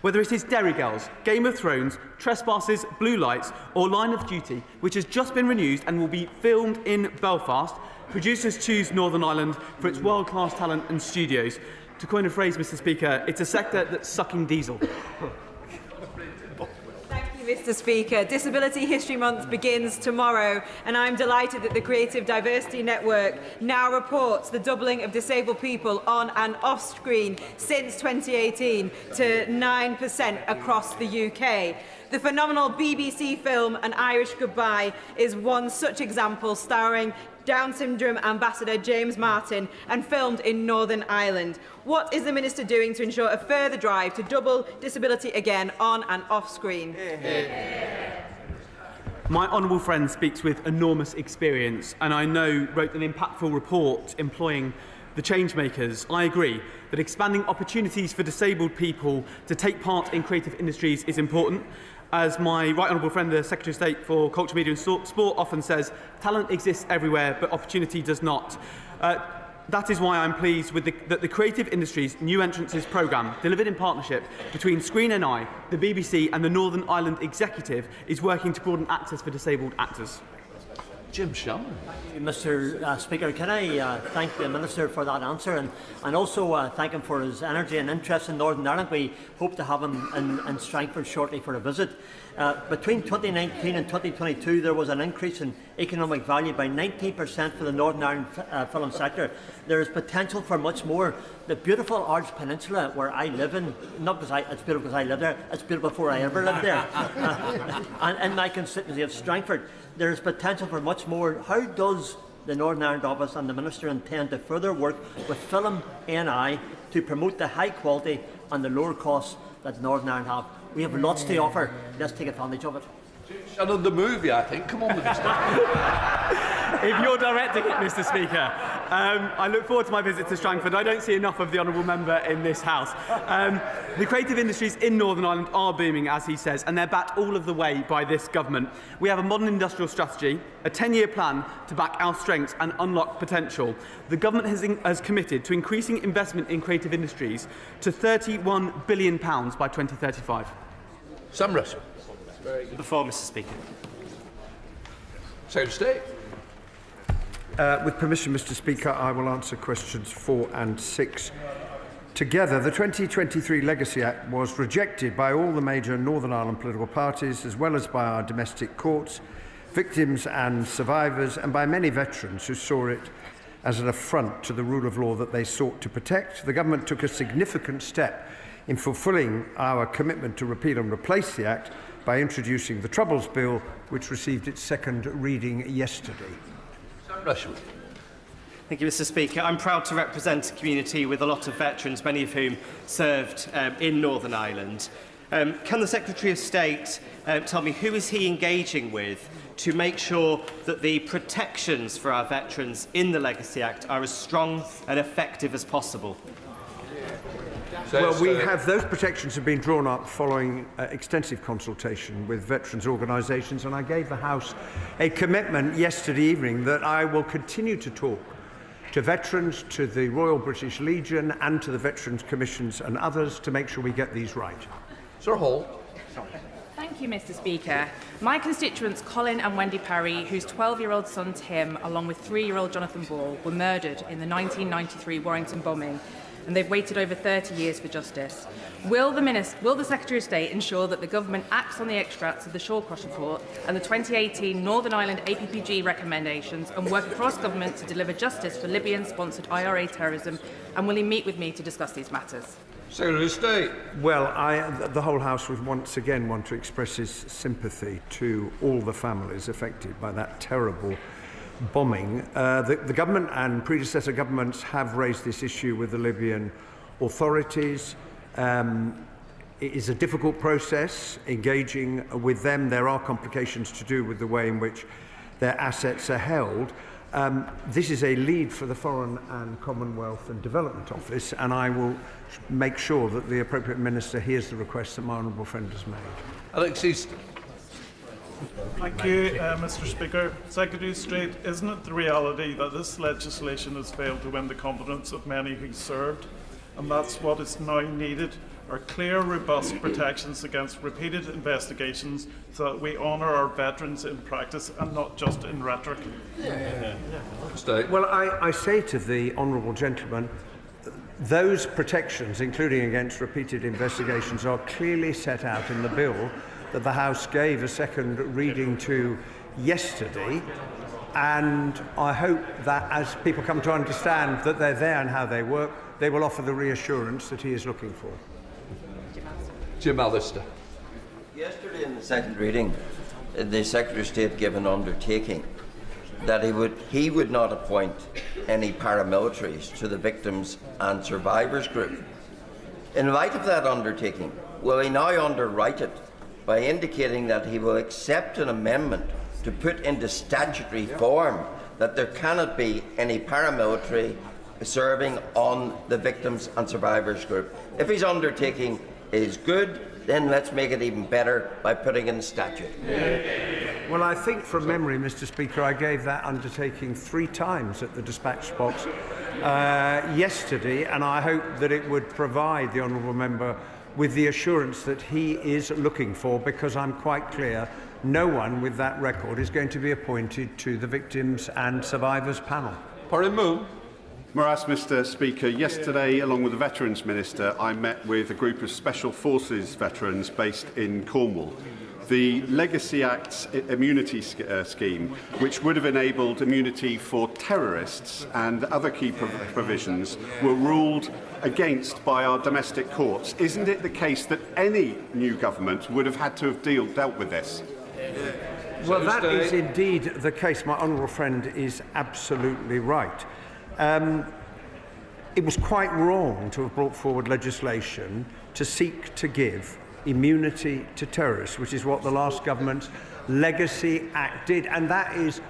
Whether it is Derry Girls, Game of Thrones, Trespasses, Blue Lights or Line of Duty, which has just been renewed and will be filmed in Belfast, producers choose Northern Ireland for its world-class talent and studios. To coin a phrase, Mr. Speaker, it's a sector that's sucking diesel. Mr. Speaker, Disability History Month begins tomorrow, and I'm delighted that the Creative Diversity Network now reports the doubling of disabled people on and off screen since 2018 to 9% across the UK. The phenomenal BBC film An Irish Goodbye is one such example, starring Down syndrome ambassador James Martin and filmed in Northern Ireland. What is the Minister doing to ensure a further drive to double disability again on and off screen? My honourable friend speaks with enormous experience and I know wrote an impactful report employing the changemakers. I agree that expanding opportunities for disabled people to take part in creative industries is important. As my right honourable friend, the Secretary of State for Culture, Media and Sport often says, talent exists everywhere, but opportunity does not. That is why I'm pleased with that the Creative Industries New Entrances programme, delivered in partnership between Screen NI, the BBC and the Northern Ireland Executive, is working to broaden access for disabled actors. Jim Sherman. Mr. Speaker, can I thank the Minister for that answer and also thank him for his energy and interest in Northern Ireland. We hope to have him in Strangford shortly for a visit. Between 2019 and 2022 there was an increase in economic value by 19% for the Northern Ireland film sector. There is potential for much more. The beautiful Ards Peninsula where I live in, not because it's beautiful because I live there, it's beautiful before I ever lived there, and in my constituency of Strangford, there is potential for much more. How does the Northern Ireland Office and the Minister intend to further work with Film NI to promote the high quality and the lower costs that Northern Ireland have? We have lots to offer. Let's take advantage of it. Shannon, the movie, I think. Come on, Minister. If you're directing it, Mr. Speaker, I look forward to my visit to Strangford. I don't see enough of the honourable member in this House. The creative industries in Northern Ireland are booming, as he says, and they're backed all of the way by this government. We have a modern industrial strategy, a 10-year plan to back our strengths and unlock potential. The government has committed to increasing investment in creative industries to £31 billion by 2035. Sam Russell. Before, Mr. Speaker. Secretary of State. With permission, Mr. Speaker, I will answer questions 4 and 6 together. The 2023 Legacy Act was rejected by all the major Northern Ireland political parties, as well as by our domestic courts, victims and survivors, and by many veterans who saw it as an affront to the rule of law that they sought to protect. The government took a significant step in fulfilling our commitment to repeal and replace the Act by introducing the Troubles Bill, which received its second reading yesterday. Thank you, Mr. Speaker. I'm proud to represent a community with a lot of veterans, many of whom served in Northern Ireland. Can the Secretary of State tell me who is he engaging with to make sure that the protections for our veterans in the Legacy Act are as strong and effective as possible? Well, those protections have been drawn up following extensive consultation with veterans' organisations, and I gave the House a commitment yesterday evening that I will continue to talk to veterans, to the Royal British Legion and to the Veterans Commissions and others to make sure we get these right. Sir Hall. Thank you, Mr. Speaker. My constituents Colin and Wendy Parry, whose 12-year-old son Tim, along with 3-year-old Jonathan Ball, were murdered in the 1993 Warrington bombing, and they've waited over 30 years for justice. Will the Secretary of State ensure that the government acts on the extracts of the Shawcross report and the 2018 Northern Ireland APPG recommendations and work across government to deliver justice for Libyan-sponsored IRA terrorism? And will he meet with me to discuss these matters? Secretary of State. Well, the whole House would once again want to express his sympathy to all the families affected by that terrible bombing. The government and predecessor governments have raised this issue with the Libyan authorities. It is a difficult process engaging with them. There are complications to do with the way in which their assets are held. This is a lead for the Foreign and Commonwealth and Development Office, and I will make sure that the appropriate minister hears the request that my honourable friend has made. Alexis. Thank you, Mr. Speaker. Secretary of State, isn't it the reality that this legislation has failed to win the confidence of many who served, and that's what is now needed are clear, robust protections against repeated investigations so that we honour our veterans in practice and not just in rhetoric. Well, I say to the honourable gentleman, those protections, including against repeated investigations, are clearly set out in the bill that the House gave a second reading to yesterday, and I hope that as people come to understand that they're there and how they work, they will offer the reassurance that he is looking for. Jim Allister. Yesterday in the second reading, the Secretary of State gave an undertaking that he would not appoint any paramilitaries to the Victims and Survivors Group. In light of that undertaking, will he now underwrite it by indicating that he will accept an amendment to put into statutory form that there cannot be any paramilitary serving on the Victims and Survivors Group? If his undertaking is good, then let's make it even better by putting in statute. Well, I think from memory, Mr. Speaker, I gave that undertaking 3 times at the dispatch box yesterday, and I hope that it would provide the honourable member with the assurance that he is looking for, because I'm quite clear no one with that record is going to be appointed to the Victims and Survivors panel. Parin Moon. Mr. Speaker, yesterday, along with the Veterans Minister, I met with a group of Special Forces veterans based in Cornwall. The Legacy Act's immunity scheme, which would have enabled immunity for terrorists and other key provisions, were ruled against by our domestic courts. Isn't it the case that any new government would have had to have dealt with this? Well, that is indeed the case. My honourable friend is absolutely right. It was quite wrong to have brought forward legislation to seek to give immunity to terrorists, which is what the last government's Legacy Act did, and that is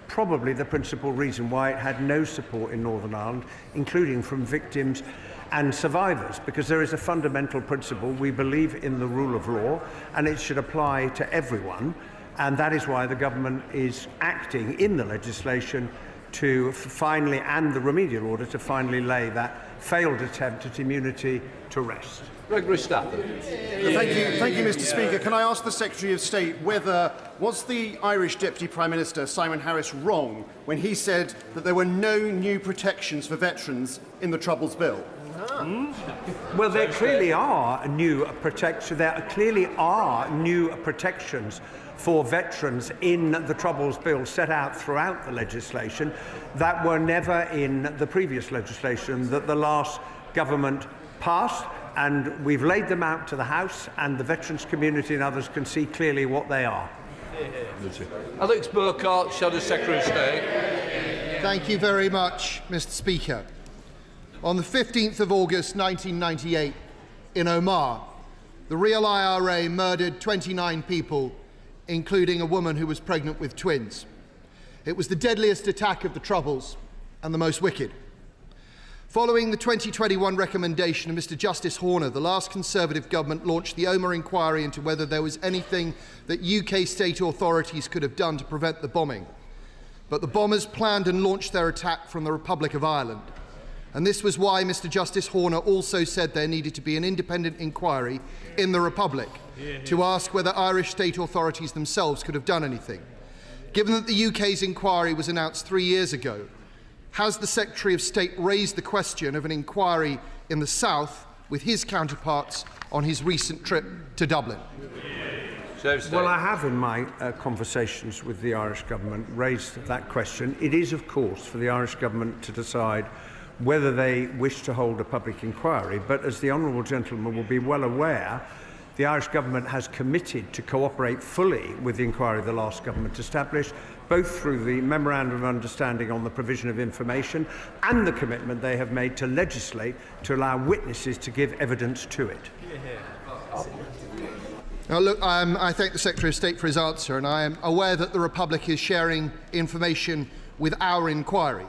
probably the principal reason why it had no support in Northern Ireland, including from victims and survivors, because there is a fundamental principle. We believe in the rule of law, and it should apply to everyone, and that is why the government is acting in the legislation to finally, and the remedial order, to finally lay that failed attempt at immunity to rest. Gregory Stafford. Thank you, Mr. Speaker. Can I ask the Secretary of State was the Irish Deputy Prime Minister, Simon Harris, wrong when he said that there were no new protections for veterans in the Troubles Bill? Well, there clearly are new protections. There clearly are new protections for veterans in the Troubles Bill set out throughout the legislation that were never in the previous legislation that the last government passed, and we've laid them out to the House, and the veterans community and others can see clearly what they are. Alex Burkhart, Shadow Secretary of State. Thank you very much, Mr. Speaker. On the 15th of August 1998, in Omagh, the real IRA murdered 29 people, including a woman who was pregnant with twins. It was the deadliest attack of the Troubles and the most wicked. Following the 2021 recommendation of Mr. Justice Horner, the last Conservative government launched the Omagh inquiry into whether there was anything that UK state authorities could have done to prevent the bombing. But the bombers planned and launched their attack from the Republic of Ireland. And this was why Mr. Justice Horner also said there needed to be an independent inquiry in the Republic to ask whether Irish state authorities themselves could have done anything. Given that the UK's inquiry was announced 3 years ago, has the Secretary of State raised the question of an inquiry in the South with his counterparts on his recent trip to Dublin? Well, I have in my conversations with the Irish government raised that question. It is, of course, for the Irish government to decide whether they wish to hold a public inquiry, but as the honourable gentleman will be well aware, the Irish government has committed to cooperate fully with the inquiry the last government established, both through the Memorandum of Understanding on the provision of information and the commitment they have made to legislate to allow witnesses to give evidence to it. Now, look, I thank the Secretary of State for his answer, and I am aware that the Republic is sharing information with our inquiry.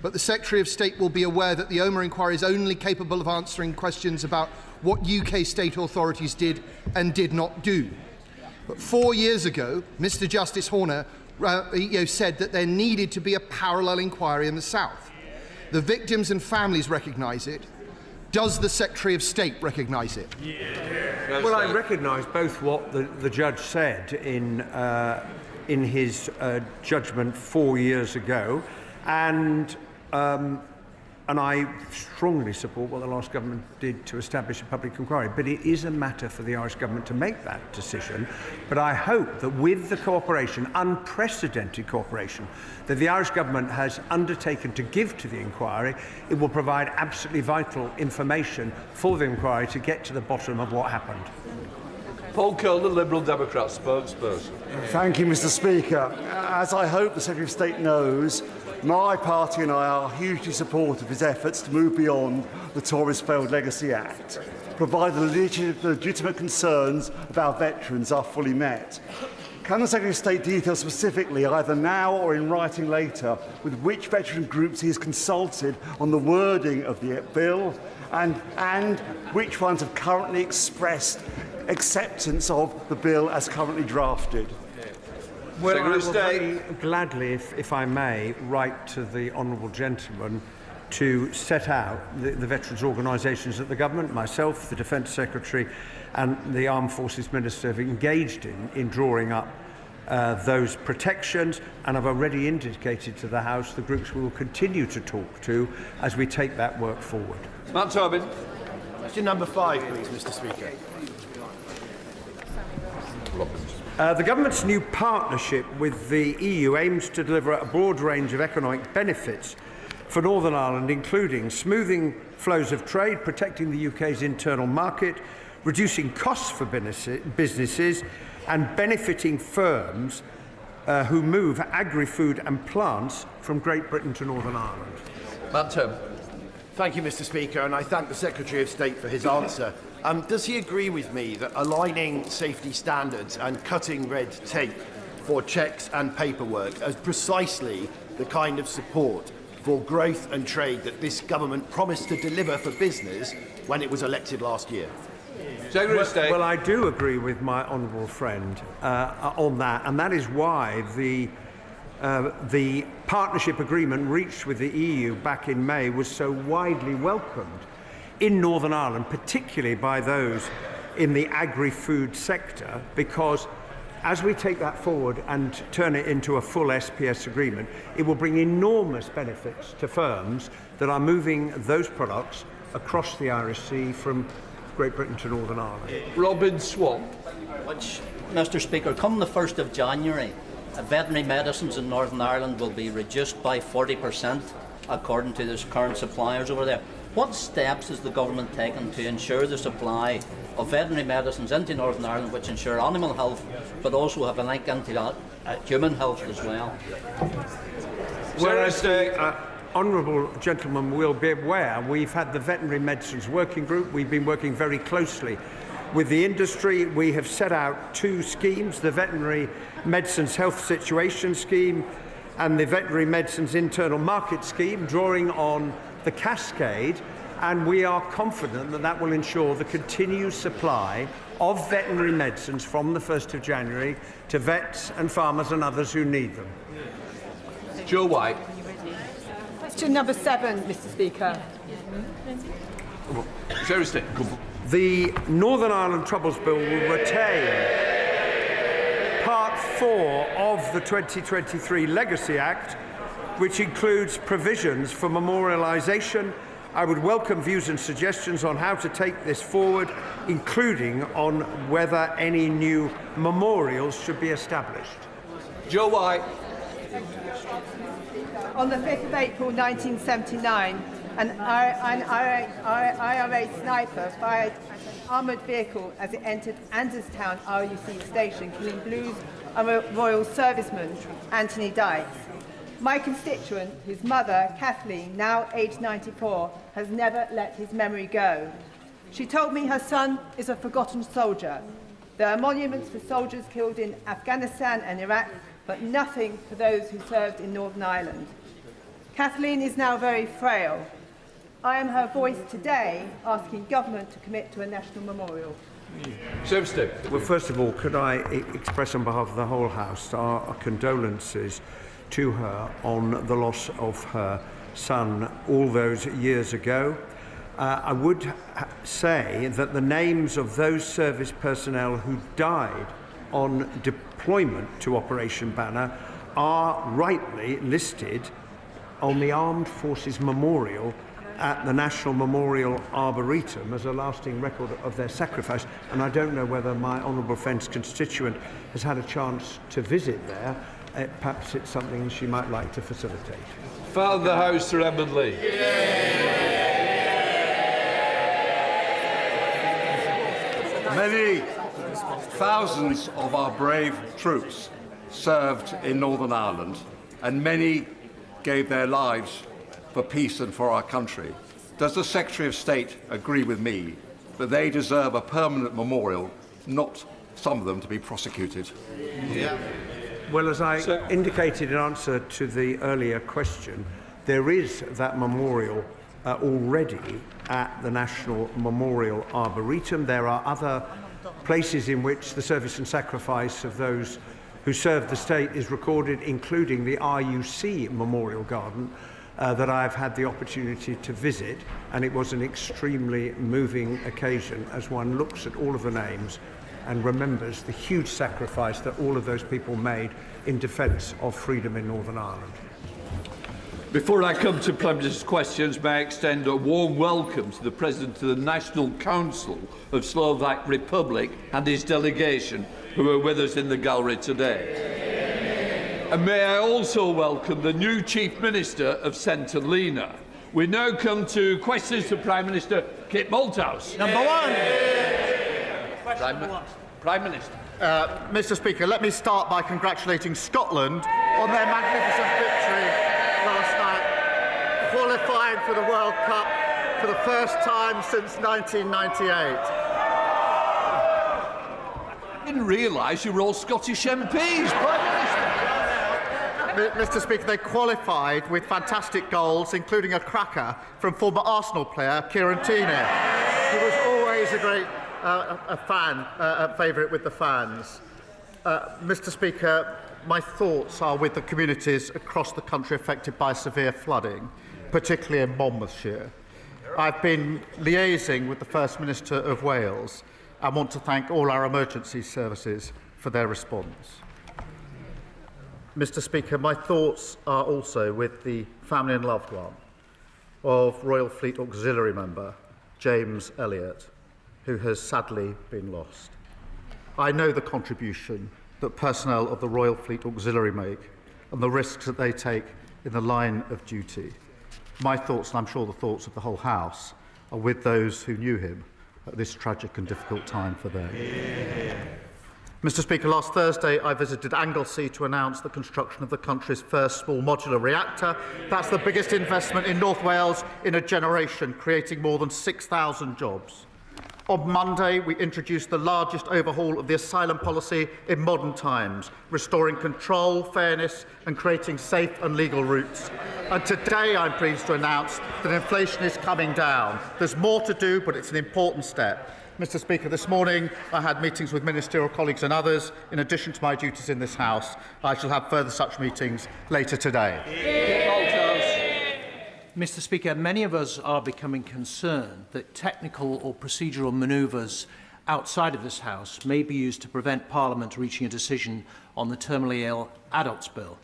But the Secretary of State will be aware that the Omagh inquiry is only capable of answering questions about what UK state authorities did and did not do. But 4 years ago, Mr. Justice Horner said that there needed to be a parallel inquiry in the South. The victims and families recognise it, Does the Secretary of State recognise it? Well, I recognise both what the judge said in his judgment 4 years ago, and I strongly support what the last government did to establish a public inquiry. But it is a matter for the Irish government to make that decision. But I hope that with the cooperation, unprecedented cooperation, that the Irish government has undertaken to give to the inquiry, it will provide absolutely vital information for the inquiry to get to the bottom of what happened. Paul Cole, the Liberal Democrat spokesperson. Thank you, Mr. Speaker. As I hope the Secretary of State knows, my party and I are hugely supportive of his efforts to move beyond the Tories' failed Legacy Act, provided the legitimate concerns of our veterans are fully met. Can the Secretary of State detail specifically, either now or in writing later, with which veteran groups he has consulted on the wording of the bill, and which ones have currently expressed acceptance of the bill as currently drafted? Well, I will very gladly, if I may, write to the honourable gentleman to set out the veterans' organisations that the government, myself, the Defence Secretary and the Armed Forces Minister have engaged in drawing up those protections, and I've already indicated to the House the groups we will continue to talk to as we take that work forward. Matt Tobin. Question number 5, please, Mr. Speaker. The government's new partnership with the EU aims to deliver a broad range of economic benefits for Northern Ireland, including smoothing flows of trade, protecting the UK's internal market, reducing costs for businesses and benefiting firms who move agri-food and plants from Great Britain to Northern Ireland. Matt Tim. Thank you, Mr. Speaker, and I thank the Secretary of State for his answer. Does he agree with me that aligning safety standards and cutting red tape for checks and paperwork is precisely the kind of support for growth and trade that this government promised to deliver for business when it was elected last year? Well, I do agree with my honourable friend on that, and that is why the partnership agreement reached with the EU back in May was so widely welcomed in Northern Ireland, particularly by those in the agri-food sector, because as we take that forward and turn it into a full SPS agreement, it will bring enormous benefits to firms that are moving those products across the Irish Sea from Great Britain to Northern Ireland. Robin Swan. Which, Mr. Speaker, come the 1st of January, veterinary medicines in Northern Ireland will be reduced by 40%, according to the current suppliers over there. What steps is the government taking to ensure the supply of veterinary medicines into Northern Ireland, which ensure animal health, but also have a link into human health as well? Well, as the honourable gentleman will be aware, we've had the Veterinary Medicines Working Group. We've been working very closely with the industry. We have set out 2 schemes, the Veterinary Medicines Health Situation Scheme and the Veterinary Medicines Internal Market Scheme, drawing on the cascade, and we are confident that that will ensure the continued supply of veterinary medicines from the 1st of January to vets and farmers and others who need them. Joe White. Question number 7, Mr. Speaker. The Northern Ireland Troubles Bill will retain Part 4 of the 2023 Legacy Act, which includes provisions for memorialisation. I would welcome views and suggestions on how to take this forward, including on whether any new memorials should be established. Joe White. On the 5th of April 1979, an IRA sniper fired an armoured vehicle as it entered Anderstown RUC station, killing Blues Royal Serviceman Anthony Dykes. My constituent, whose mother, Kathleen, now aged 94, has never let his memory go. She told me her son is a forgotten soldier. There are monuments for soldiers killed in Afghanistan and Iraq, but nothing for those who served in Northern Ireland. Kathleen is now very frail. I am her voice today, asking government to commit to a national memorial. Well, first of all, could I express on behalf of the whole House our condolences to her on the loss of her son all those years ago. I would say that the names of those service personnel who died on deployment to Operation Banner are rightly listed on the Armed Forces Memorial at the National Memorial Arboretum as a lasting record of their sacrifice. And I don't know whether my honourable friend's constituent has had a chance to visit there. Perhaps it's something she might like to facilitate. Father of the House, Sir Edmund Lee. Many thousands of our brave troops served in Northern Ireland, and many gave their lives for peace and for our country. Does the Secretary of State agree with me that they deserve a permanent memorial, not some of them to be prosecuted? Yeah. Well, as I indicated in answer to the earlier question, there is that memorial already at the National Memorial Arboretum. There are other places in which the service and sacrifice of those who served the state is recorded, including the RUC Memorial Garden that I've had the opportunity to visit, and it was an extremely moving occasion as one looks at all of the names and remembers the huge sacrifice that all of those people made in defence of freedom in Northern Ireland. Before I come to Prime Minister's questions, may I extend a warm welcome to the President of the National Council of Slovak Republic and his delegation, who are with us in the gallery today. And may I also welcome the new Chief Minister of St Helena. We now come to questions to Prime Minister Kit Malthouse. Number one. Prime Minister. Mr. Speaker, let me start by congratulating Scotland on their magnificent victory last night, qualifying for the World Cup for the first time since 1998. I didn't realise you were all Scottish MPs, Prime Minister. Mr. Speaker, they qualified with fantastic goals, including a cracker from former Arsenal player Kieran Tierney, who was always a great favourite with the fans. Mr. Speaker, my thoughts are with the communities across the country affected by severe flooding, particularly in Monmouthshire. I've been liaising with the First Minister of Wales and want to thank all our emergency services for their response. Mr. Speaker, my thoughts are also with the family and loved one of Royal Fleet Auxiliary member James Elliott, who has sadly been lost. I know the contribution that personnel of the Royal Fleet Auxiliary make and the risks that they take in the line of duty. My thoughts, and I'm sure the thoughts of the whole House, are with those who knew him at this tragic and difficult time for them. Mr. Speaker, last Thursday I visited Anglesey to announce the construction of the country's first small modular reactor. That's the biggest investment in North Wales in a generation, creating more than 6,000 jobs. On Monday, we introduced the largest overhaul of the asylum policy in modern times, restoring control, fairness and creating safe and legal routes. And today I'm pleased to announce that inflation is coming down. There's more to do, but it's an important step. Mr. Speaker, this morning I had meetings with ministerial colleagues and others. In addition to my duties in this House, I shall have further such meetings later today. Mr. Speaker, many of us are becoming concerned that technical or procedural manoeuvres outside of this House may be used to prevent Parliament reaching a decision on the terminally ill adults bill.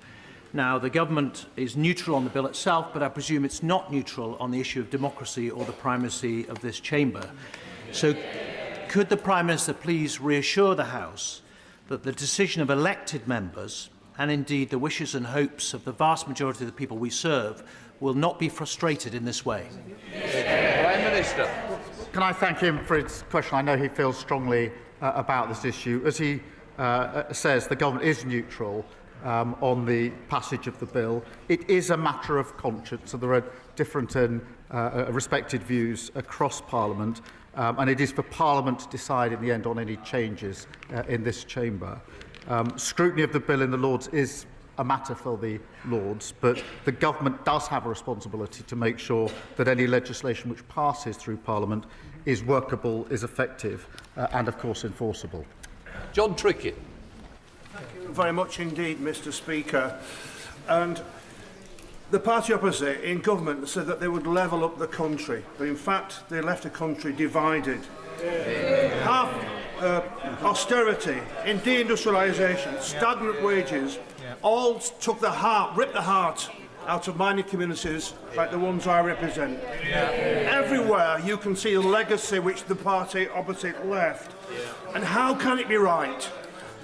Now, the government is neutral on the bill itself, but I presume it's not neutral on the issue of democracy or the primacy of this chamber. So could the Prime Minister please reassure the House that the decision of elected members, and indeed the wishes and hopes of the vast majority of the people we serve, will not be frustrated in this way? Prime Minister. Can I thank him for his question? I know he feels strongly about this issue. As he says, the government is neutral on the passage of the bill. It is a matter of conscience, and there are different and respected views across Parliament, and it is for Parliament to decide in the end on any changes in this chamber. Scrutiny of the bill in the Lords is a matter for the Lords, but the government does have a responsibility to make sure that any legislation which passes through Parliament is workable, is effective, and of course enforceable. John Trickett. Thank you very much indeed, Mr. Speaker. And The party opposite in government said that they would level up the country, but in fact they left the country divided. Half austerity, in deindustrialisation, stagnant wages, all took the heart, ripped the heart out of mining communities like the ones I represent. Everywhere you can see the legacy which the party opposite left. And how can it be right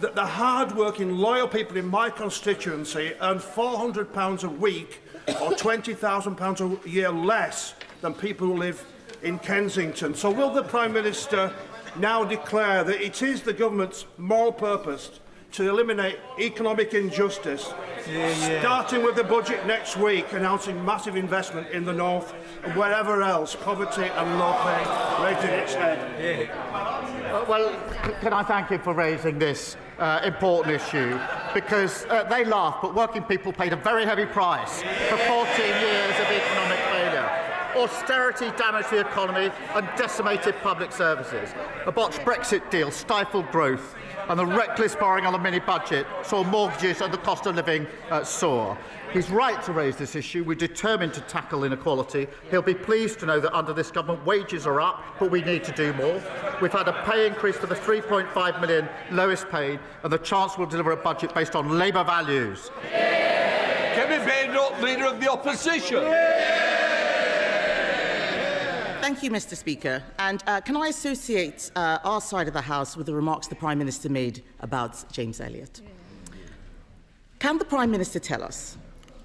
that the hard-working, loyal people in my constituency earn £400 a week or £20,000 a year less than people who live in Kensington? So will the Prime Minister now declare that it is the government's moral purpose to eliminate economic injustice, starting with the budget next week, announcing massive investment in the north and wherever else poverty and low pay raising its head? Well, can I thank him for raising this important issue, because they laugh, but working people paid a very heavy price for 14 years of economic failure. Austerity damaged the economy and decimated public services. A botched Brexit deal stifled growth, and the reckless borrowing on the mini-budget saw mortgages and the cost of living soar. He's right to raise this issue. We're determined to tackle inequality. He'll be pleased to know that under this government wages are up, but we need to do more. We've had a pay increase for the 3.5 million lowest paid, and the Chancellor will deliver a budget based on Labour values. Kemi Badenoch, Leader of the Opposition. Thank you, Mr. Speaker. And can I associate our side of the House with the remarks the Prime Minister made about James Elliott? Can the Prime Minister tell us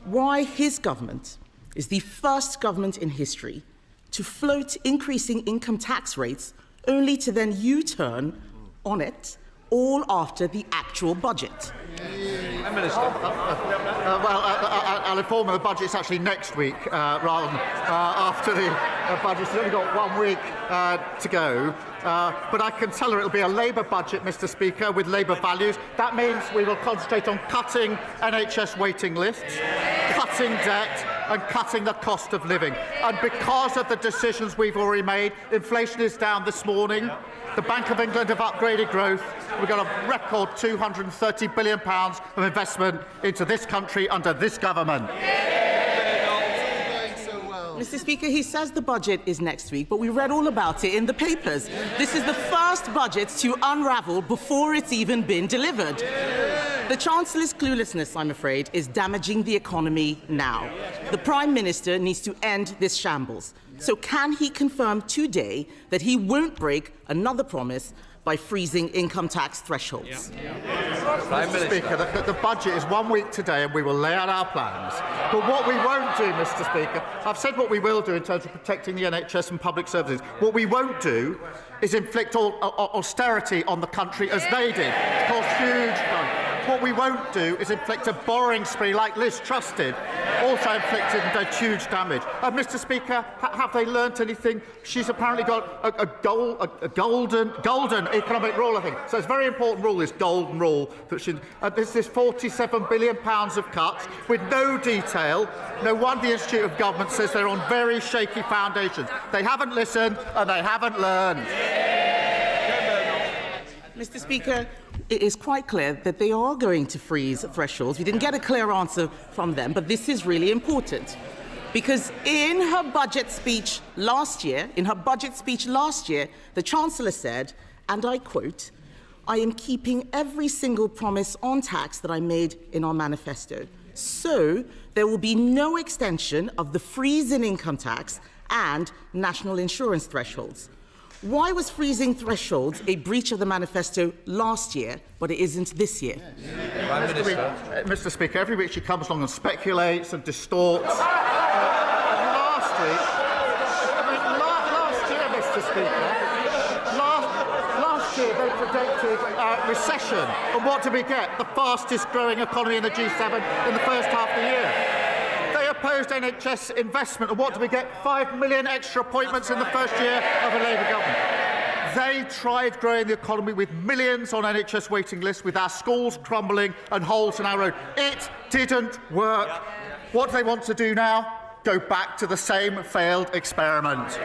why his government is the first government in history to float increasing income tax rates only to then U-turn on it all after the actual budget? Prime Minister. I'll inform you the budget's actually next week rather than after the budget. It's only got 1 week to go. But I can tell her it'll be a Labour budget, Mr. Speaker, with Labour values. That means we will concentrate on cutting NHS waiting lists, cutting debt and cutting the cost of living. And because of the decisions we've already made, inflation is down this morning. The Bank of England have upgraded growth. We've got a record £230 billion of investment into this country under this government. Mr. Speaker, he says the budget is next week, but we read all about it in the papers. This is the first budget to unravel before it's even been delivered. The Chancellor's cluelessness, I'm afraid, is damaging the economy now. The Prime Minister needs to end this shambles. So can he confirm today that he won't break another promise by freezing income tax thresholds? Mr. Speaker, the budget is 1 week today and we will lay out our plans. But what we won't do, Mr. Speaker, I've said what we will do in terms of protecting the NHS and public services. What we won't do is inflict austerity on the country as they did. It's caused huge harm. What we won't do is inflict a borrowing spree like Liz Truss did, also inflicted and did huge damage. Mr. Speaker, have they learnt anything? She's apparently got a golden economic rule, I think. So it's a very important rule, this golden rule. That there's this £47 billion of cuts with no detail. No wonder the Institute of Government says they're on very shaky foundations. They haven't listened and they haven't learned. Mr. Speaker, it is quite clear that they are going to freeze thresholds. We didn't get a clear answer from them, but this is really important. Because in her budget speech last year, the Chancellor said, and I quote, "I am keeping every single promise on tax that I made in our manifesto. So there will be no extension of the freeze in income tax and national insurance thresholds." Why was freezing thresholds a breach of the manifesto last year, but it isn't this year? Mr. Speaker, every week she comes along and speculates and distorts. Last year, Mr. Speaker, last year they predicted recession. And what did we get? The fastest growing economy in the G7 in the first half of the year. They opposed NHS investment, and what do we get? 5 million extra appointments in the first year of a Labour government. They tried growing the economy with millions on NHS waiting lists, with our schools crumbling and holes in our road. It didn't work. What do they want to do now? Go back to the same failed experiment.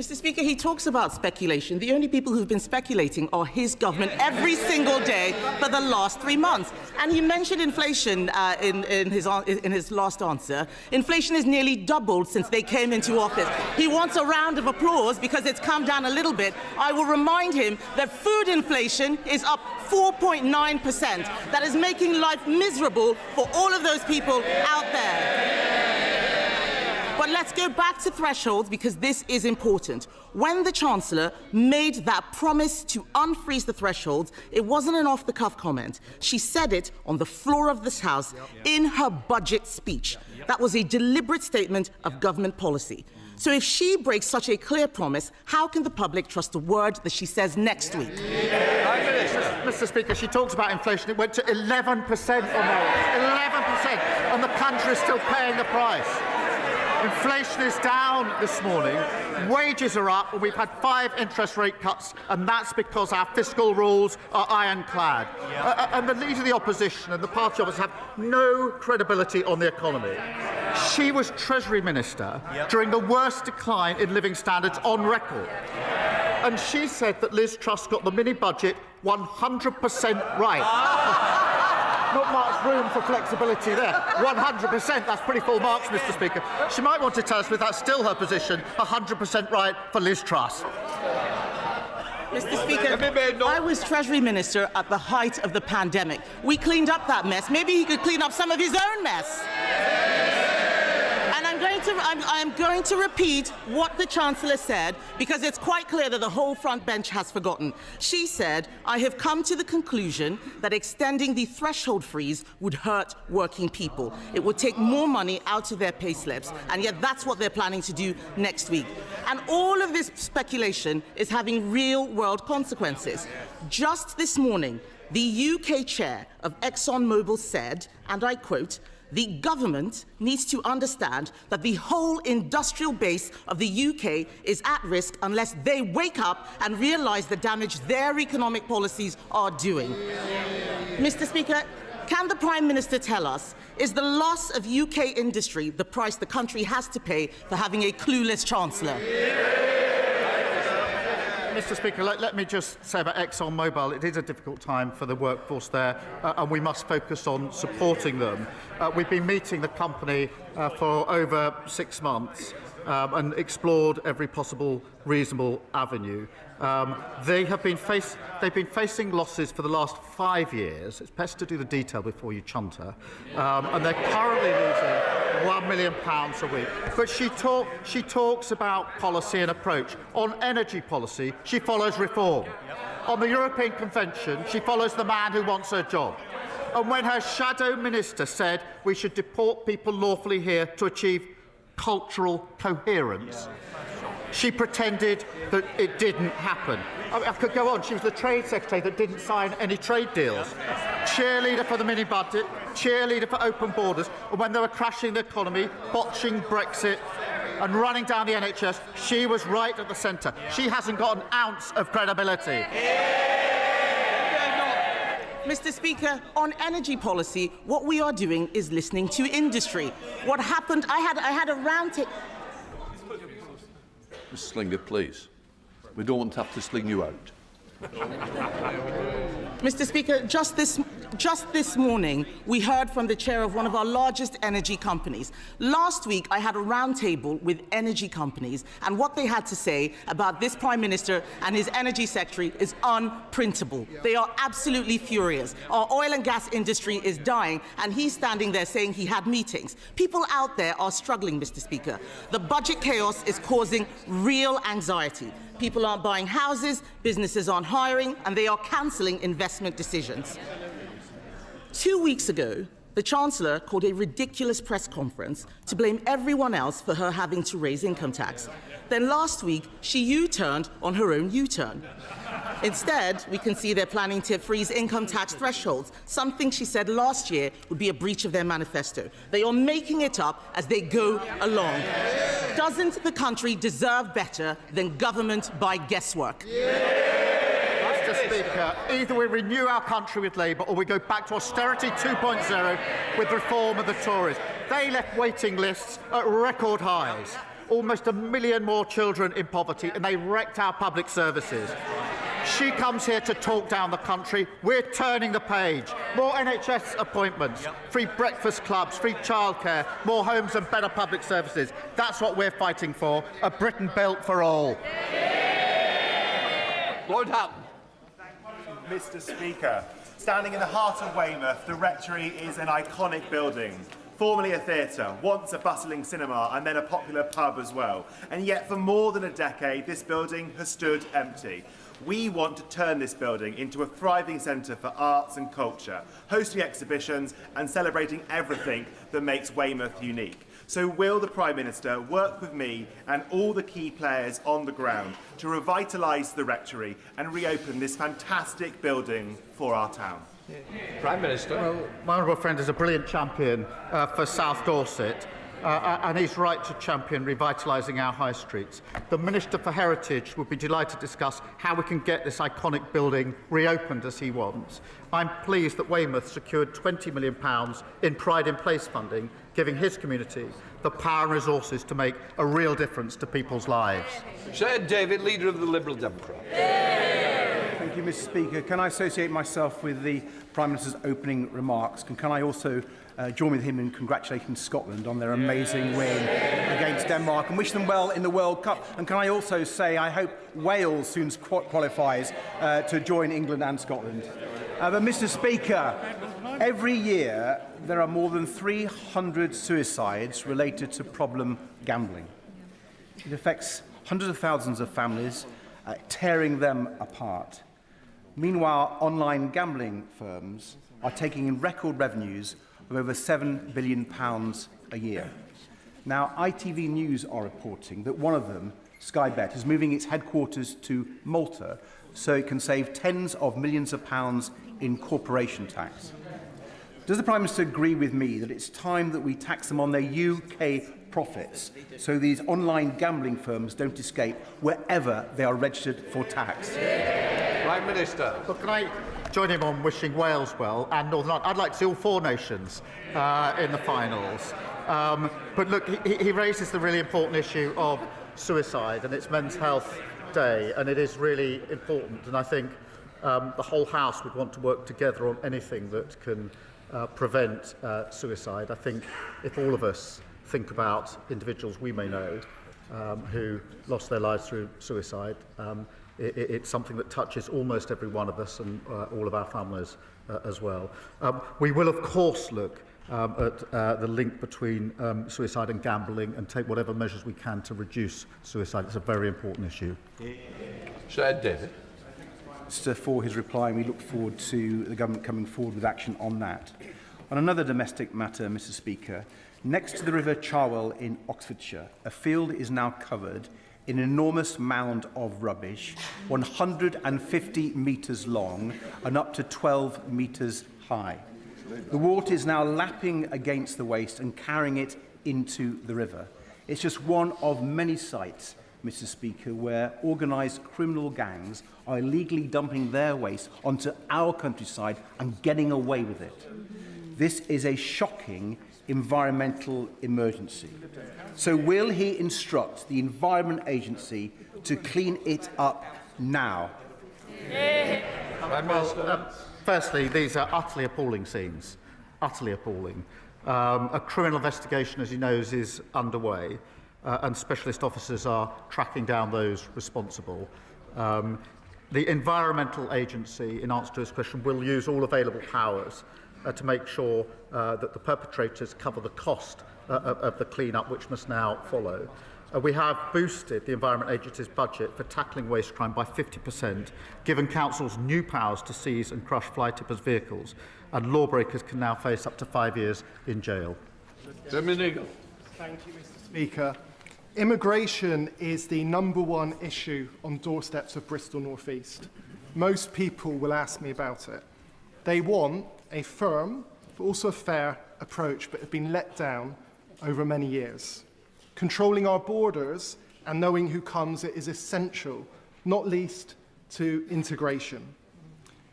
Mr. Speaker, he talks about speculation. The only people who've been speculating are his government every single day for the last 3 months. And he mentioned inflation in his last answer. Inflation has nearly doubled since they came into office. He wants a round of applause because it's come down a little bit. I will remind him that food inflation is up 4.9%. That is making life miserable for all of those people out there. But let's go back to thresholds because this is important. When the Chancellor made that promise to unfreeze the thresholds, it wasn't an off-the-cuff comment. She said it on the floor of this House in her budget speech. That was a deliberate statement of government policy. So if she breaks such a clear promise, how can the public trust a word that she says next week? Mr. Speaker, she talks about inflation. It went to 11%, 11%, and the country is still paying the price. Inflation is down this morning, wages are up, and we've had 5 interest rate cuts, and that's because our fiscal rules are ironclad. And the Leader of the Opposition and the party officers have no credibility on the economy. She was Treasury Minister during the worst decline in living standards on record. And she said that Liz Truss got the mini-budget 100% right. Not much room for flexibility there. 100%, that's pretty full marks, Mr. Speaker. She might want to tell us if that's still her position, 100% right for Liz Truss. Mr. Speaker, I was Treasury Minister at the height of the pandemic. We cleaned up that mess. Maybe he could clean up some of his own mess. And I'm going to repeat what the Chancellor said because it's quite clear that the whole front bench has forgotten. She said, I have come to the conclusion that extending the threshold freeze would hurt working people. It would take more money out of their pay slips, and yet that's what they're planning to do next week. And all of this speculation is having real-world consequences. Just this morning, the UK chair of ExxonMobil said, and I quote, the government needs to understand that the whole industrial base of the UK is at risk unless they wake up and realise the damage their economic policies are doing. Mr. Speaker, can the Prime Minister tell us, is the loss of UK industry the price the country has to pay for having a clueless Chancellor? Mr. Speaker, let me just say about ExxonMobil, it is a difficult time for the workforce there, and we must focus on supporting them. We've been meeting the company for over 6 months and explored every possible reasonable avenue. They've been facing losses for the last 5 years. It's best to do the detail before you chunter. And they're currently losing £1 million a week. But she talks about policy and approach. On energy policy, she follows reform. On the European Convention, she follows the man who wants her job. And when her shadow minister said we should deport people lawfully here to achieve cultural coherence, she pretended that it didn't happen. I could go on. She was the Trade Secretary that didn't sign any trade deals. Cheerleader for the mini-budget, cheerleader for open borders, and when they were crashing the economy, botching Brexit and running down the NHS, she was right at the centre. She hasn't got an ounce of credibility. Mr. Speaker, on energy policy, what we are doing is listening to industry. What happened, I had a round table. Mr. Slinger, please. We don't want to have to sling you out. Mr. Speaker, just this morning, we heard from the chair of one of our largest energy companies. Last week, I had a roundtable with energy companies, and what they had to say about this Prime Minister and his energy secretary is unprintable. They are absolutely furious. Our oil and gas industry is dying, and he's standing there saying he had meetings. People out there are struggling, Mr. Speaker. The budget chaos is causing real anxiety. People aren't buying houses, businesses aren't hiring, and they are cancelling investment decisions. 2 weeks ago, the Chancellor called a ridiculous press conference to blame everyone else for her having to raise income tax. Then last week, she U-turned on her own U-turn. Instead, we can see they're planning to freeze income tax thresholds, something she said last year would be a breach of their manifesto. They are making it up as they go along. Doesn't the country deserve better than government by guesswork? Mr. Speaker, either we renew our country with Labour or we go back to austerity 2.0 with reform of the Tories. They left waiting lists at record highs. almost 1 million more children in poverty, and they wrecked our public services. She comes here to talk down the country. We're turning the page. More NHS appointments, free breakfast clubs, free childcare, more homes and better public services. That's what we're fighting for, a Britain built for all. Lord Hatton. Mr. Speaker, standing in the heart of Weymouth, the Rectory is an iconic building. Formerly a theatre, once a bustling cinema and then a popular pub as well. And yet for more than a decade, this building has stood empty. We want to turn this building into a thriving centre for arts and culture, hosting exhibitions and celebrating everything that makes Weymouth unique. So will the Prime Minister work with me and all the key players on the ground to revitalise the Rectory and reopen this fantastic building for our town? Prime Minister. Well, my honourable friend is a brilliant champion for South Dorset, and he's right to champion revitalising our high streets. The Minister for Heritage would be delighted to discuss how we can get this iconic building reopened as he wants. I'm pleased that Weymouth secured £20 million in Pride in Place funding, giving his community the power and resources to make a real difference to people's lives. Sir David, Leader of the Liberal Democrats. Thank you, Mr. Speaker. Can I associate myself with the Prime Minister's opening remarks? And can I also join with him in congratulating Scotland on their amazing win against Denmark and wish them well in the World Cup? And can I also say I hope Wales soon qualifies to join England and Scotland? But Mr. Speaker, every year there are more than 300 suicides related to problem gambling. It affects hundreds of thousands of families, tearing them apart. Meanwhile, online gambling firms are taking in record revenues of over £7 billion a year. Now, ITV News are reporting that one of them, Sky Bet, is moving its headquarters to Malta so it can save tens of millions of pounds in corporation tax. Does the Prime Minister agree with me that it's time that we tax them on their UK profits so these online gambling firms don't escape wherever they are registered for tax? Prime Minister. But can I join him on wishing Wales well and Northern Ireland? I'd like to see all 4 nations in the finals. But look, he raises the really important issue of suicide, and it's Men's Health Day, and it is really important. And I think the whole House would want to work together on anything that can prevent suicide. I think if all of us think about individuals we may know who lost their lives through suicide, it's something that touches almost every one of us and all of our families as well. We will, of course, look at the link between suicide and gambling and take whatever measures we can to reduce suicide. It's a very important issue. Sir David. For his reply, and we look forward to the government coming forward with action on that. On another domestic matter, Mr. Speaker, next to the River Cherwell in Oxfordshire, a field is now covered in an enormous mound of rubbish, 150 metres long and up to 12 metres high. The water is now lapping against the waste and carrying it into the river. It's just one of many sites, Mr. Speaker, where organised criminal gangs are illegally dumping their waste onto our countryside and getting away with it. This is a shocking environmental emergency. So will he instruct the Environment Agency to clean it up now? Firstly, these are utterly appalling scenes. Utterly appalling. A criminal investigation, as he knows, is underway. And specialist officers are tracking down those responsible. The Environmental Agency, in answer to his question, will use all available powers to make sure that the perpetrators cover the cost of the clean-up, which must now follow. We have boosted the Environment Agency's budget for tackling waste crime by 50%, given councils new powers to seize and crush fly tippers' vehicles, and lawbreakers can now face up to 5 years in jail. Dominic. Thank you, Mr. Speaker. Immigration is the #1 issue on doorsteps of Bristol North East. Most people will ask me about it. They want a firm, but also a fair approach, but have been let down over many years. Controlling our borders and knowing who comes is essential, not least to integration.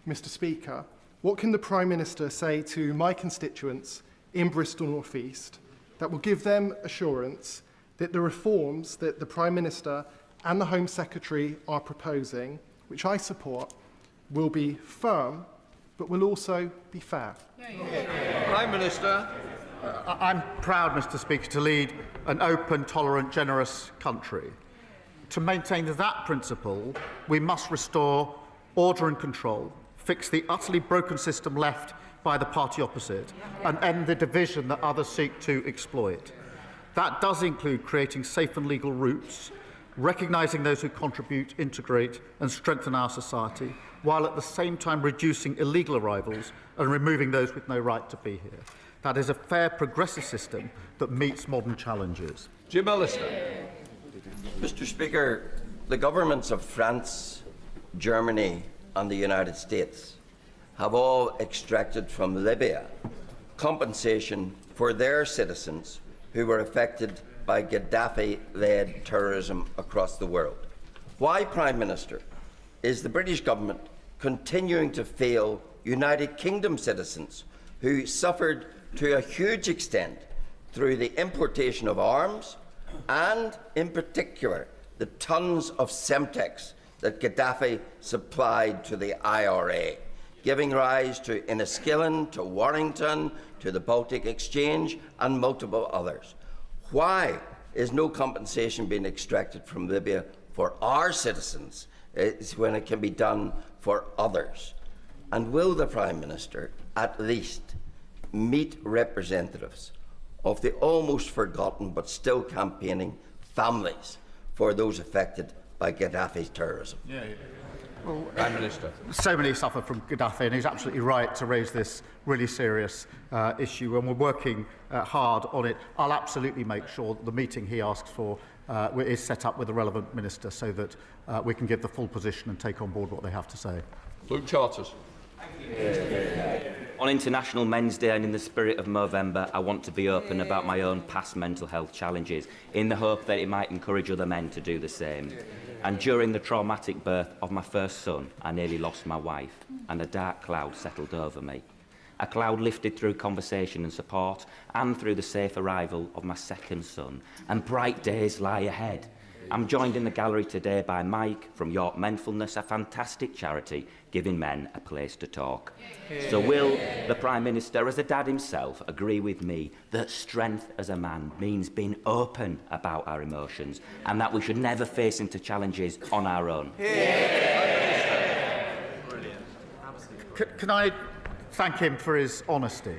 Mr. Speaker, what can the Prime Minister say to my constituents in Bristol North East that will give them assurance that the reforms that the Prime Minister and the Home Secretary are proposing, which I support, will be firm, but will also be fair. Prime Minister. I'm proud, Mr. Speaker, to lead an open, tolerant, generous country. To maintain that principle, we must restore order and control, fix the utterly broken system left by the party opposite, and end the division that others seek to exploit. That does include creating safe and legal routes, recognising those who contribute, integrate and strengthen our society, while at the same time reducing illegal arrivals and removing those with no right to be here. That is a fair, progressive system that meets modern challenges. Jim Allister. Mr. Speaker, the governments of France, Germany and the United States have all extracted from Libya compensation for their citizens who were affected by Gaddafi-led terrorism across the world. Why, Prime Minister, is the British government continuing to fail United Kingdom citizens who suffered to a huge extent through the importation of arms and, in particular, the tons of Semtex that Gaddafi supplied to the IRA, giving rise to Enniskillen, to Warrington, to the Baltic Exchange and multiple others? Why is no compensation being extracted from Libya for our citizens when it can be done for others? And will the Prime Minister at least meet representatives of the almost forgotten but still campaigning families for those affected by Gaddafi's terrorism? Well, Prime Minister. So many suffer from Gaddafi, and he's absolutely right to raise this really serious issue, and we're working hard on it. I'll absolutely make sure that the meeting he asks for is set up with the relevant minister so that we can give the full position and take on board what they have to say. Luke Charters. On International Men's Day and in the spirit of Movember, I want to be open about my own past mental health challenges in the hope that it might encourage other men to do the same. And during the traumatic birth of my first son, I nearly lost my wife, and a dark cloud settled over me. A cloud lifted through conversation and support, and through the safe arrival of my second son, and bright days lie ahead. I'm joined in the gallery today by Mike from York Menfulness, a fantastic charity giving men a place to talk. So will the Prime Minister, as a dad himself, agree with me that strength as a man means being open about our emotions and that we should never face into challenges on our own? Can I thank him for his honesty?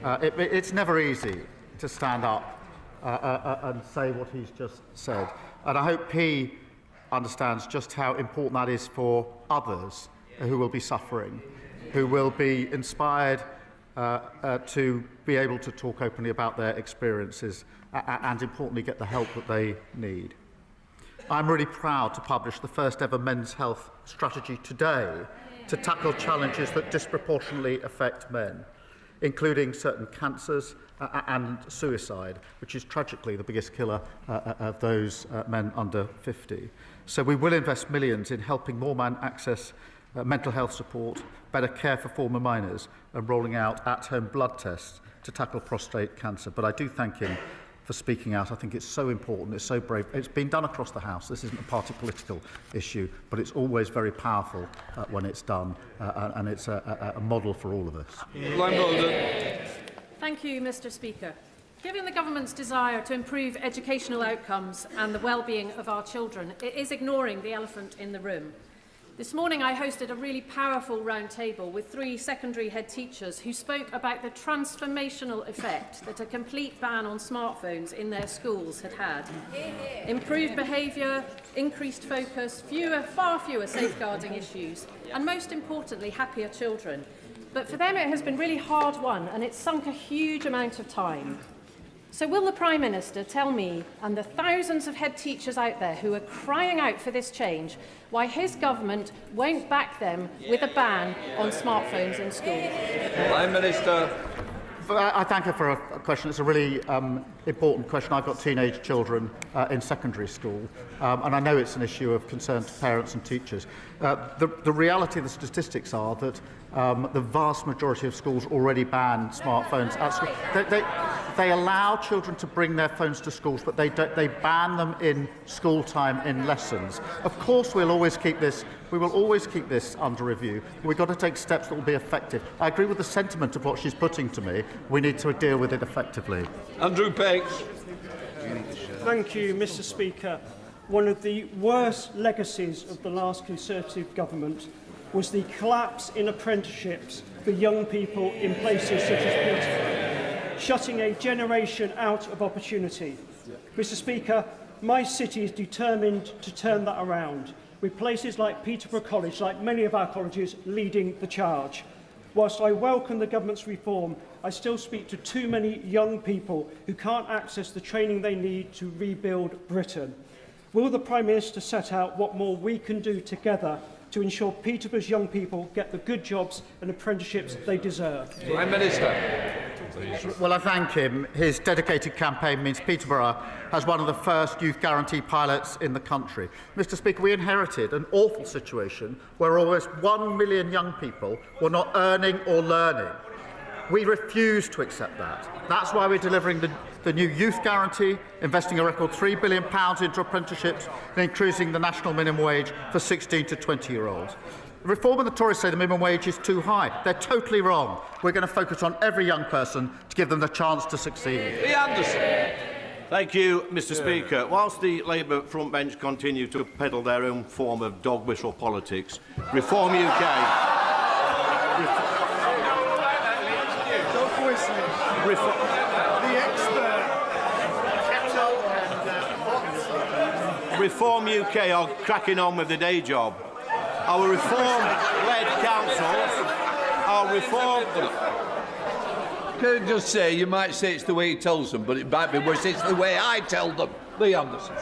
It's never easy to stand up and say what he's just said. And I hope he understands just how important that is for others who will be suffering, who will be inspired to be able to talk openly about their experiences and, importantly, get the help that they need. I'm really proud to publish the first ever men's health strategy today to tackle challenges that disproportionately affect men, including certain cancers and suicide, which is tragically the biggest killer of those men under 50. So we will invest millions in helping more men access mental health support, better care for former minors, and rolling out at-home blood tests to tackle prostate cancer. But I do thank him for speaking out. I think it's so important, it's so brave. It's been done across the House. This isn't a party political issue, but it's always very powerful when it's done, and it's a model for all of us. Thank you, Mr. Speaker. Given the government's desire to improve educational outcomes and the well-being of our children, it is ignoring the elephant in the room. This morning I hosted a really powerful round table with 3 secondary head teachers who spoke about the transformational effect that a complete ban on smartphones in their schools had had. Improved behaviour, increased focus, far fewer safeguarding issues, and most importantly, happier children. But for them it has been really hard won, and it's sunk a huge amount of time. So will the Prime Minister tell me and the thousands of head teachers out there who are crying out for this change why his government won't back them with a ban on smartphones in schools? Prime Minister. I thank her for a question. It's a really important question. I've got teenage children in secondary school, and I know it's an issue of concern to parents and teachers. The reality of the statistics are that the vast majority of schools already ban smartphones at school. They allow children to bring their phones to schools, but they ban them in school time in lessons. Of course, we will always keep this under review. We've got to take steps that will be effective. I agree with the sentiment of what she's putting to me. We need to deal with it effectively. Andrew Pakes. Thank you, Mr. Speaker. One of the worst legacies of the last Conservative government was the collapse in apprenticeships for young people in places such as Peterborough, shutting a generation out of opportunity. Mr. Speaker, my city is determined to turn that around, with places like Peterborough College, like many of our colleges, leading the charge. Whilst I welcome the government's reform, I still speak to too many young people who can't access the training they need to rebuild Britain. Will the Prime Minister set out what more we can do together to ensure Peterborough's young people get the good jobs and apprenticeships they deserve? Prime Minister. Well, I thank him. His dedicated campaign means Peterborough has one of the first youth guarantee pilots in the country. Mr. Speaker, we inherited an awful situation where almost 1 million young people were not earning or learning. We refuse to accept that. That's why we're delivering the new youth guarantee, investing a record £3 billion into apprenticeships and increasing the national minimum wage for 16 to 20-year-olds. The Reform and the Tories say the minimum wage is too high. They're totally wrong. We're going to focus on every young person to give them the chance to succeed. Anderson. Thank you, Mr. Speaker. Whilst the Labour front bench continue to peddle their own form of dog whistle politics, Reform UK... Reform UK are cracking on with the day job. Our reform-led councils are reform... Can I just say, you might say it's the way he tells them, but it might be worse. It's the way I tell them. Lee Anderson.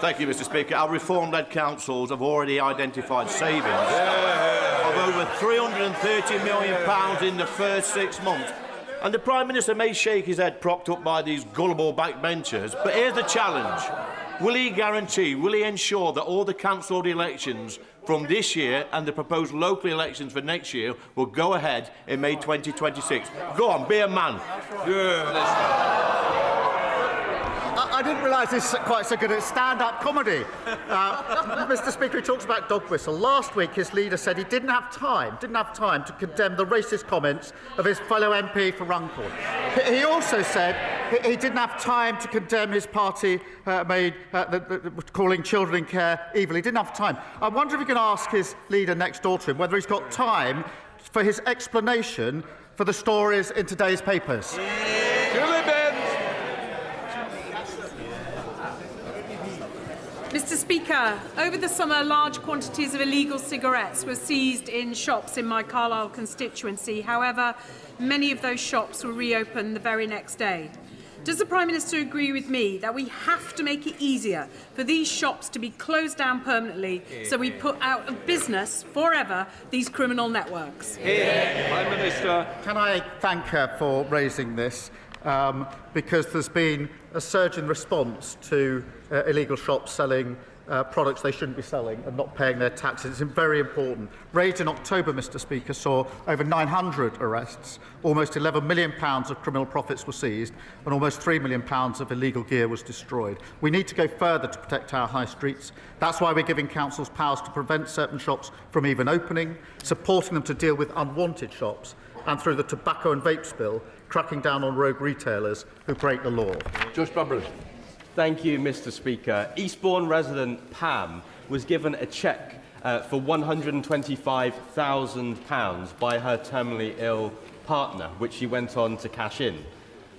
Thank you, Mr. Speaker. Our reform-led councils have already identified savings of over £330 million in the first 6 months. And the Prime Minister may shake his head propped up by these gullible backbenchers, but here's the challenge. Will he guarantee, will he ensure that all the cancelled elections from this year and the proposed local elections for next year will go ahead in May 2026? Go on, be a man. I didn't realise he's quite so good at stand-up comedy. Mr. Speaker, he talks about dog whistle. Last week, his leader said he didn't have time to condemn the racist comments of his fellow MP for Runcorn. He also said he didn't have time to condemn his party calling children in care evil. He didn't have time. I wonder if you can ask his leader next door to him whether he's got time for his explanation for the stories in today's papers. Mr. Speaker, over the summer, large quantities of illegal cigarettes were seized in shops in my Carlisle constituency. However, many of those shops were reopened the very next day. Does the Prime Minister agree with me that we have to make it easier for these shops to be closed down permanently so we put out of business forever these criminal networks? Prime Minister. Can I thank her for raising this? Because there's been a surge in response to illegal shops selling products they shouldn't be selling and not paying their taxes. It's very important. Raids in October, Mr. Speaker, saw over 900 arrests, almost £11 million of criminal profits were seized, and almost £3 million of illegal gear was destroyed. We need to go further to protect our high streets. That's why we're giving councils powers to prevent certain shops from even opening, supporting them to deal with unwanted shops, and through the tobacco and vapes bill, cracking down on rogue retailers who break the law. Josh Bumble. Thank you, Mr. Speaker. Eastbourne resident Pam was given a cheque for £125,000 by her terminally ill partner, which she went on to cash in.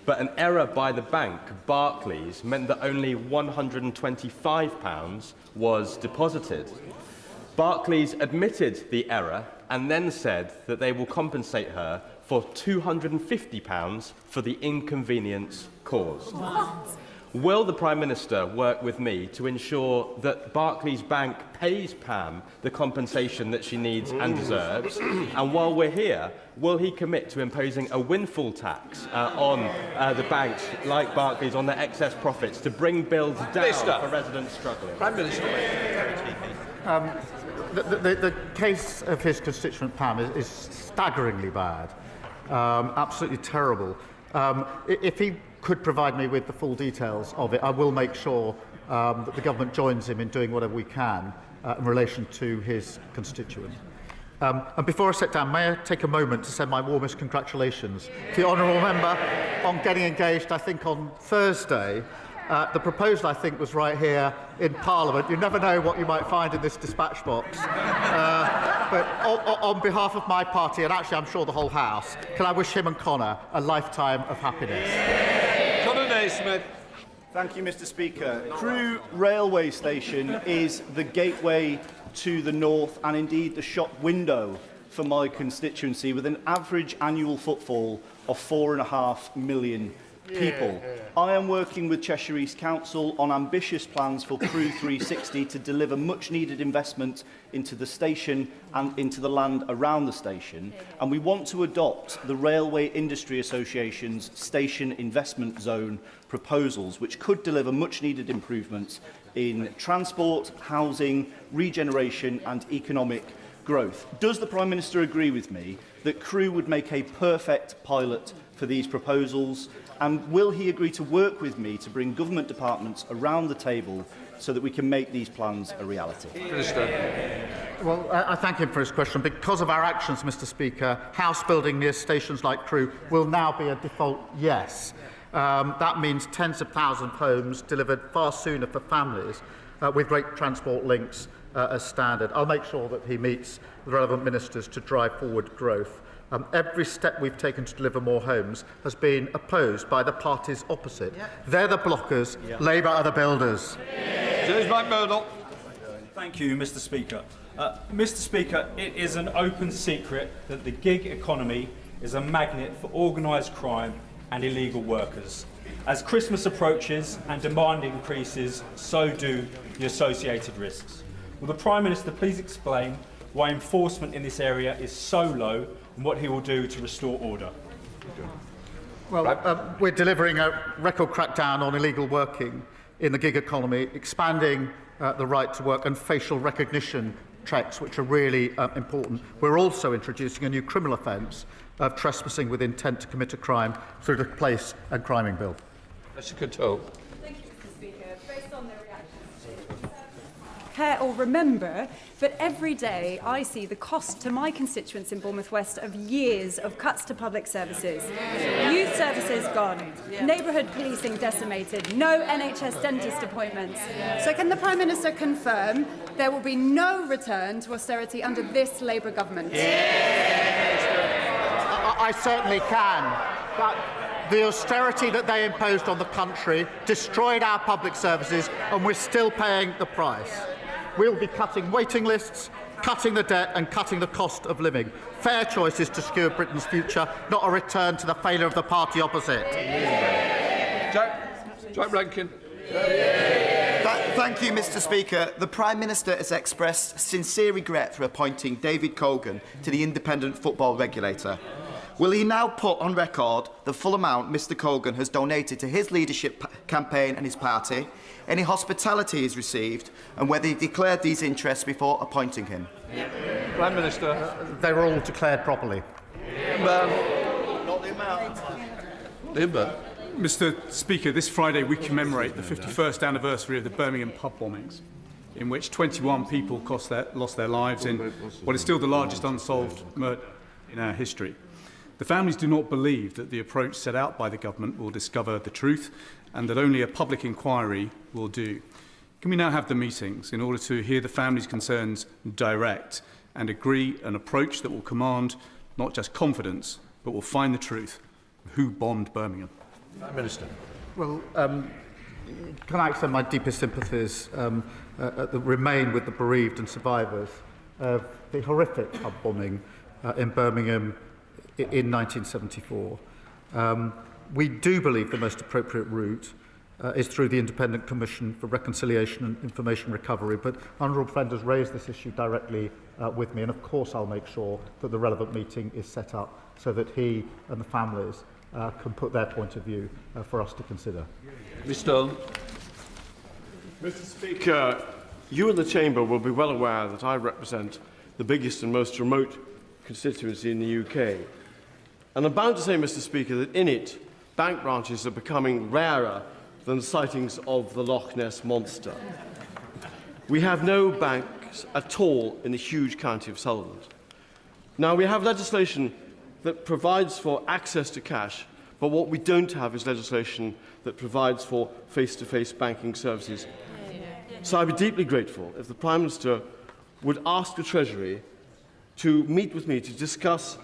But an error by the bank, Barclays, meant that only £125 was deposited. Barclays admitted the error and then said that they will compensate her for £250 for the inconvenience caused. What? Will the Prime Minister work with me to ensure that Barclays Bank pays Pam the compensation that she needs and deserves? And while we're here, will he commit to imposing a windfall tax on the banks like Barclays on their excess profits to bring bills down for residents struggling? Prime Minister. The case of his constituent Pam is staggeringly bad, absolutely terrible. If he could provide me with the full details of it, I will make sure that the government joins him in doing whatever we can in relation to his constituent. And before I sit down, may I take a moment to send my warmest congratulations to the honourable member on getting engaged, I think, on Thursday. The proposal, I think, was right here in Parliament. You never know what you might find in this dispatch box. But on behalf of my party, and actually I'm sure the whole House, can I wish him and Connor a lifetime of happiness? Connor Naismith. Thank you, Mr. Speaker. Crewe Railway Station is the gateway to the north and indeed the shop window for my constituency, with an average annual footfall of 4.5 million people. I am working with Cheshire East Council on ambitious plans for Crewe 360 to deliver much-needed investment into the station and into the land around the station, and we want to adopt the Railway Industry Association's Station Investment Zone proposals, which could deliver much-needed improvements in transport, housing, regeneration and economic growth. Does the Prime Minister agree with me that Crewe would make a perfect pilot for these proposals? And will he agree to work with me to bring government departments around the table so that we can make these plans a reality? Minister. Well, I thank him for his question. Because of our actions, Mr. Speaker, house building near stations like Crewe will now be a default yes. That means tens of thousands of homes delivered far sooner for families with great transport links as standard. I'll make sure that he meets the relevant ministers to drive forward growth. Every step we've taken to deliver more homes has been opposed by the parties opposite. They're the blockers, Labour are the builders. James McMurdoch. Thank you, Mr. Speaker. Mr. Speaker, it is an open secret that the gig economy is a magnet for organised crime and illegal workers. As Christmas approaches and demand increases, so do the associated risks. Will the Prime Minister please explain why enforcement in this area is so low and what he will do to restore order? Well, we're delivering a record crackdown on illegal working in the gig economy, expanding the right to work and facial recognition checks, which are really important. We're also introducing a new criminal offence of trespassing with intent to commit a crime through the Place and Criming Bill. Mr. Coteau. Thank you, Mr. Speaker. Based on the reactions, care or remember, but every day I see the cost to my constituents in Bournemouth West of years of cuts to public services. Youth services gone, neighbourhood policing decimated, no NHS dentist appointments. So can the Prime Minister confirm there will be no return to austerity under this Labour government? I certainly can. But the austerity that they imposed on the country destroyed our public services, and we're still paying the price. We'll be cutting waiting lists, cutting the debt and cutting the cost of living. Fair choices to secure Britain's future, not a return to the failure of the party opposite. Jack Rankin. Thank you, Mr. Speaker. The Prime Minister has expressed sincere regret for appointing David Colgan to the independent football regulator. Will he now put on record the full amount Mr. Colgan has donated to his leadership campaign and his party, any hospitality he's received, and whether he declared these interests before appointing him? Prime Minister. They were all declared properly. Not the amount. Mr. Speaker, this Friday we commemorate the 51st anniversary of the Birmingham pub bombings, in which 21 people lost their lives in what is still the largest unsolved murder in our history. The families do not believe that the approach set out by the government will discover the truth and that only a public inquiry will do. Can we now have the meetings in order to hear the families' concerns direct and agree an approach that will command not just confidence but will find the truth of who bombed Birmingham? Prime Minister. Well, can I extend my deepest sympathies that remain with the bereaved and survivors of the horrific pub bombing in Birmingham in 1974. We do believe the most appropriate route is through the Independent Commission for Reconciliation and Information Recovery. But honourable friend has raised this issue directly with me, and of course I'll make sure that the relevant meeting is set up so that he and the families can put their point of view for us to consider. Mr. Speaker, you in the Chamber will be well aware that I represent the biggest and most remote constituency in the UK. And I'm bound to say, Mr. Speaker, that in it, bank branches are becoming rarer than sightings of the Loch Ness Monster. We have no banks at all in the huge county of Sullivan. Now, we have legislation that provides for access to cash, but what we don't have is legislation that provides for face-to-face banking services. So I'd be deeply grateful if the Prime Minister would ask the Treasury to meet with me to discuss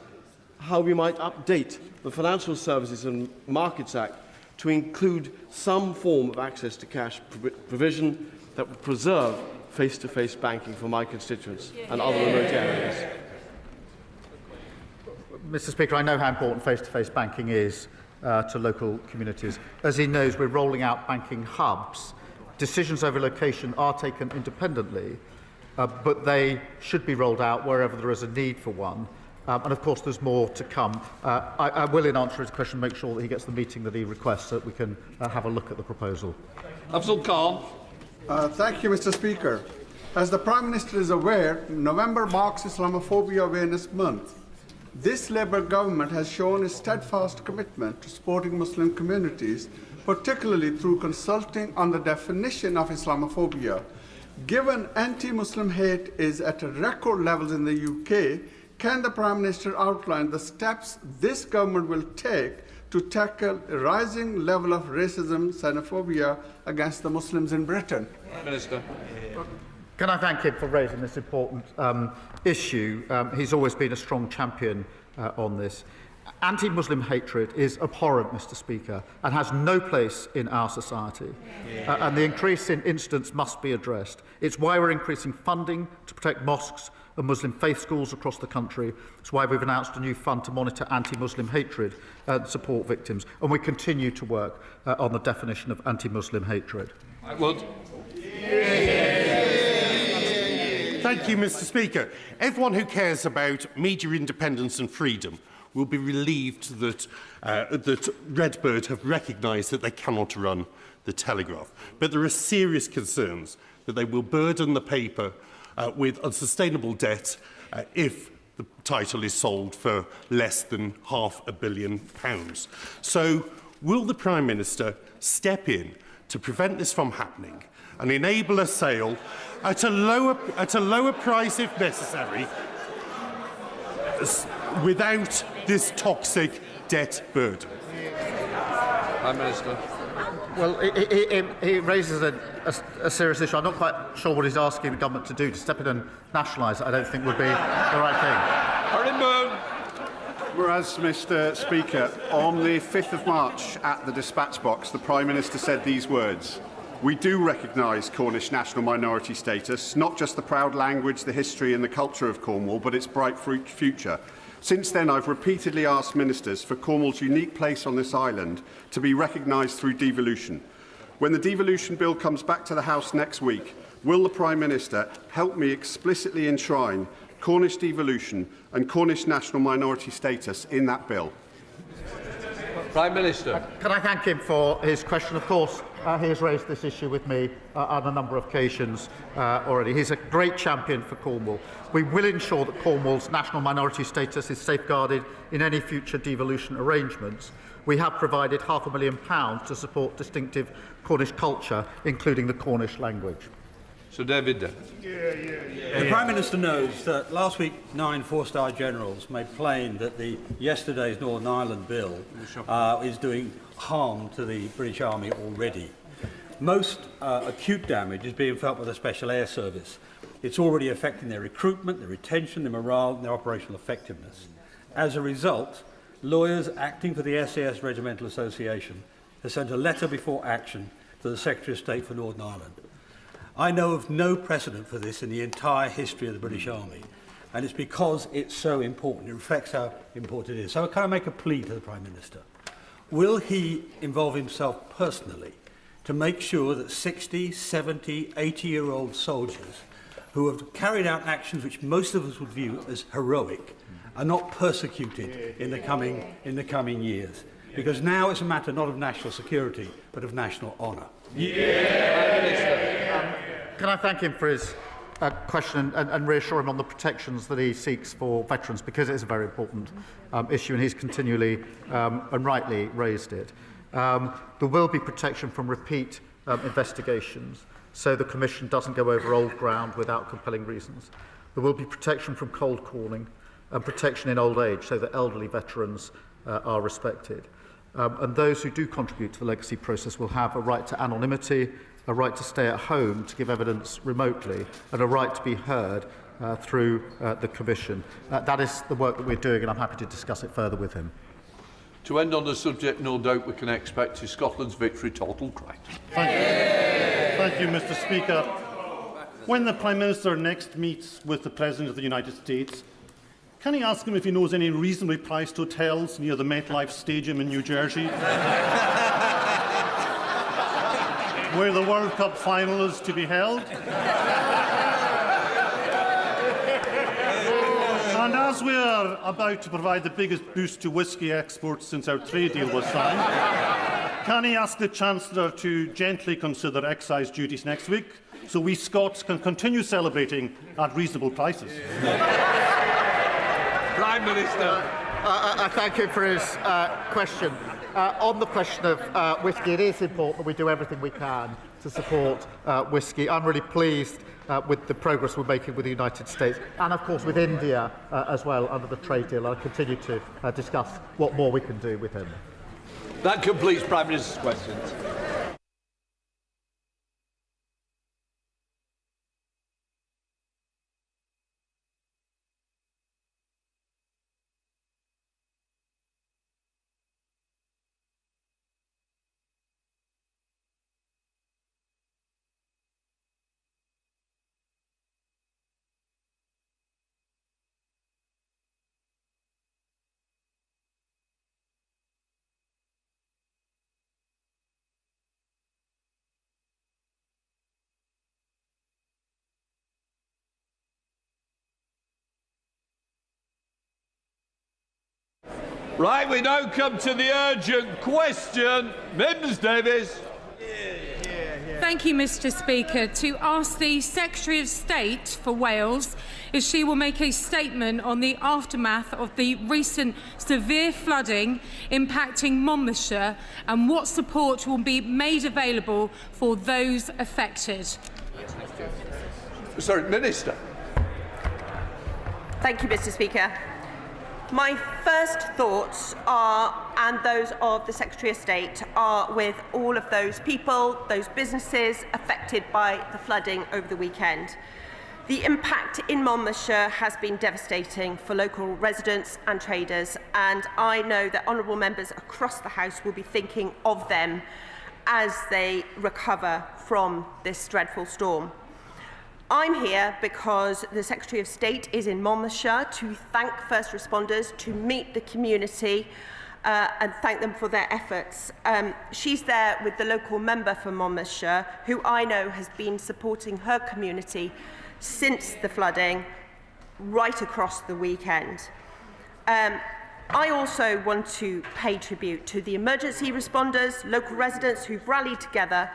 how we might update the Financial Services and Markets Act to include some form of access to cash provision that would preserve face-to-face banking for my constituents and other remote areas. Mr. Speaker, I know how important face-to-face banking is to local communities. As he knows, we're rolling out banking hubs. Decisions over location are taken independently, but they should be rolled out wherever there is a need for one. And of course, there's more to come. I will, in answer to his question, make sure that he gets the meeting that he requests so that we can have a look at the proposal. Afzal Khan. Thank you, Mr. Speaker. As the Prime Minister is aware, November marks Islamophobia Awareness Month. This Labour government has shown a steadfast commitment to supporting Muslim communities, particularly through consulting on the definition of Islamophobia. Given anti-Muslim hate is at a record levels in the UK, can the Prime Minister outline the steps this government will take to tackle a rising level of racism, xenophobia against the Muslims in Britain? Minister. Can I thank him for raising this important issue? He's always been a strong champion on this. Anti-Muslim hatred is abhorrent, Mr. Speaker, and has no place in our society. And the increase in incidents must be addressed. It's why we're increasing funding to protect mosques and Muslim faith schools across the country. It's why we've announced a new fund to monitor anti-Muslim hatred and support victims. And we continue to work on the definition of anti-Muslim hatred. Thank you, Mr. Speaker. Everyone who cares about media independence and freedom will be relieved that, that Redbird have recognised that they cannot run the Telegraph. But there are serious concerns that they will burden the paper with unsustainable debt if the title is sold for less than £500 million. So will the Prime Minister step in to prevent this from happening and enable a sale at a lower price if necessary, without this toxic debt burden? Prime Minister. Well, he raises a serious issue. I'm not quite sure what he's asking the government to do. To step in and nationalise it, I don't think would be the right thing. Whereas, Mr. Speaker, on the 5th of March at the dispatch box, the Prime Minister said these words: "We do recognise Cornish national minority status, not just the proud language, the history and the culture of Cornwall, but its bright future. Since then, I've repeatedly asked ministers for Cornwall's unique place on this island to be recognised through devolution. When the devolution bill comes back to the House next week, will the Prime Minister help me explicitly enshrine Cornish devolution and Cornish national minority status in that bill?" Prime Minister. Can I thank him for his question? Of course, he has raised this issue with me on a number of occasions already. He's a great champion for Cornwall. We will ensure that Cornwall's national minority status is safeguarded in any future devolution arrangements. We have provided £500,000 to support distinctive Cornish culture, including the Cornish language. So, David. The Prime Minister knows that last week 9 four-star generals made plain that yesterday's Northern Ireland bill is doing harm to the British Army already. Most acute damage is being felt by the Special Air Service. It's already affecting their recruitment, their retention, their morale and their operational effectiveness. As a result, lawyers acting for the SAS Regimental Association have sent a letter before action to the Secretary of State for Northern Ireland. I know of no precedent for this in the entire history of the British Army, and it's because it's so important. It reflects how important it is. So can I make a plea to the Prime Minister? Will he involve himself personally to make sure that 60, 70, 80-year-old soldiers who have carried out actions which most of us would view as heroic are not persecuted in the coming years. Because now it's a matter not of national security, but of national honour. Can I thank him for his question and reassure him on the protections that he seeks for veterans, because it is a very important issue and he's continually and rightly raised it. There will be protection from repeat investigations, so the Commission doesn't go over old ground without compelling reasons. There will be protection from cold calling and protection in old age, so that elderly veterans are respected. And those who do contribute to the legacy process will have a right to anonymity, a right to stay at home to give evidence remotely, and a right to be heard through the Commission. That is the work that we're doing, and I'm happy to discuss it further with him. To end on the subject, no doubt we can expect is Scotland's victory total correct. Thank you, Mr. Speaker. When the Prime Minister next meets with the President of the United States, can he ask him if he knows any reasonably priced hotels near the MetLife Stadium in New Jersey, where the World Cup final is to be held? And as we are about to provide the biggest boost to whisky exports since our trade deal was signed, can he ask the Chancellor to gently consider excise duties next week so we Scots can continue celebrating at reasonable prices? Prime Minister. I thank him for his question. On the question of whisky, it is important that we do everything we can to support whisky. I'm really pleased with the progress we're making with the United States and, of course, with India as well under the trade deal. I'll continue to discuss what more we can do with him. That completes Prime Minister's questions. Right, we now come to the urgent question. Mims Davies. Thank you, Mr. Speaker. To ask the Secretary of State for Wales if she will make a statement on the aftermath of the recent severe flooding impacting Monmouthshire and what support will be made available for those affected. Sorry, Minister. Thank you, Mr. Speaker. My first thoughts are, and those of the Secretary of State, are with all of those people, those businesses affected by the flooding over the weekend. The impact in Monmouthshire has been devastating for local residents and traders, and I know that honourable members across the House will be thinking of them as they recover from this dreadful storm. I'm here because the Secretary of State is in Monmouthshire to thank first responders, to meet the community and thank them for their efforts. She's there with the local member for Monmouthshire, who I know has been supporting her community since the flooding right across the weekend. I also want to pay tribute to the emergency responders, local residents who've rallied together,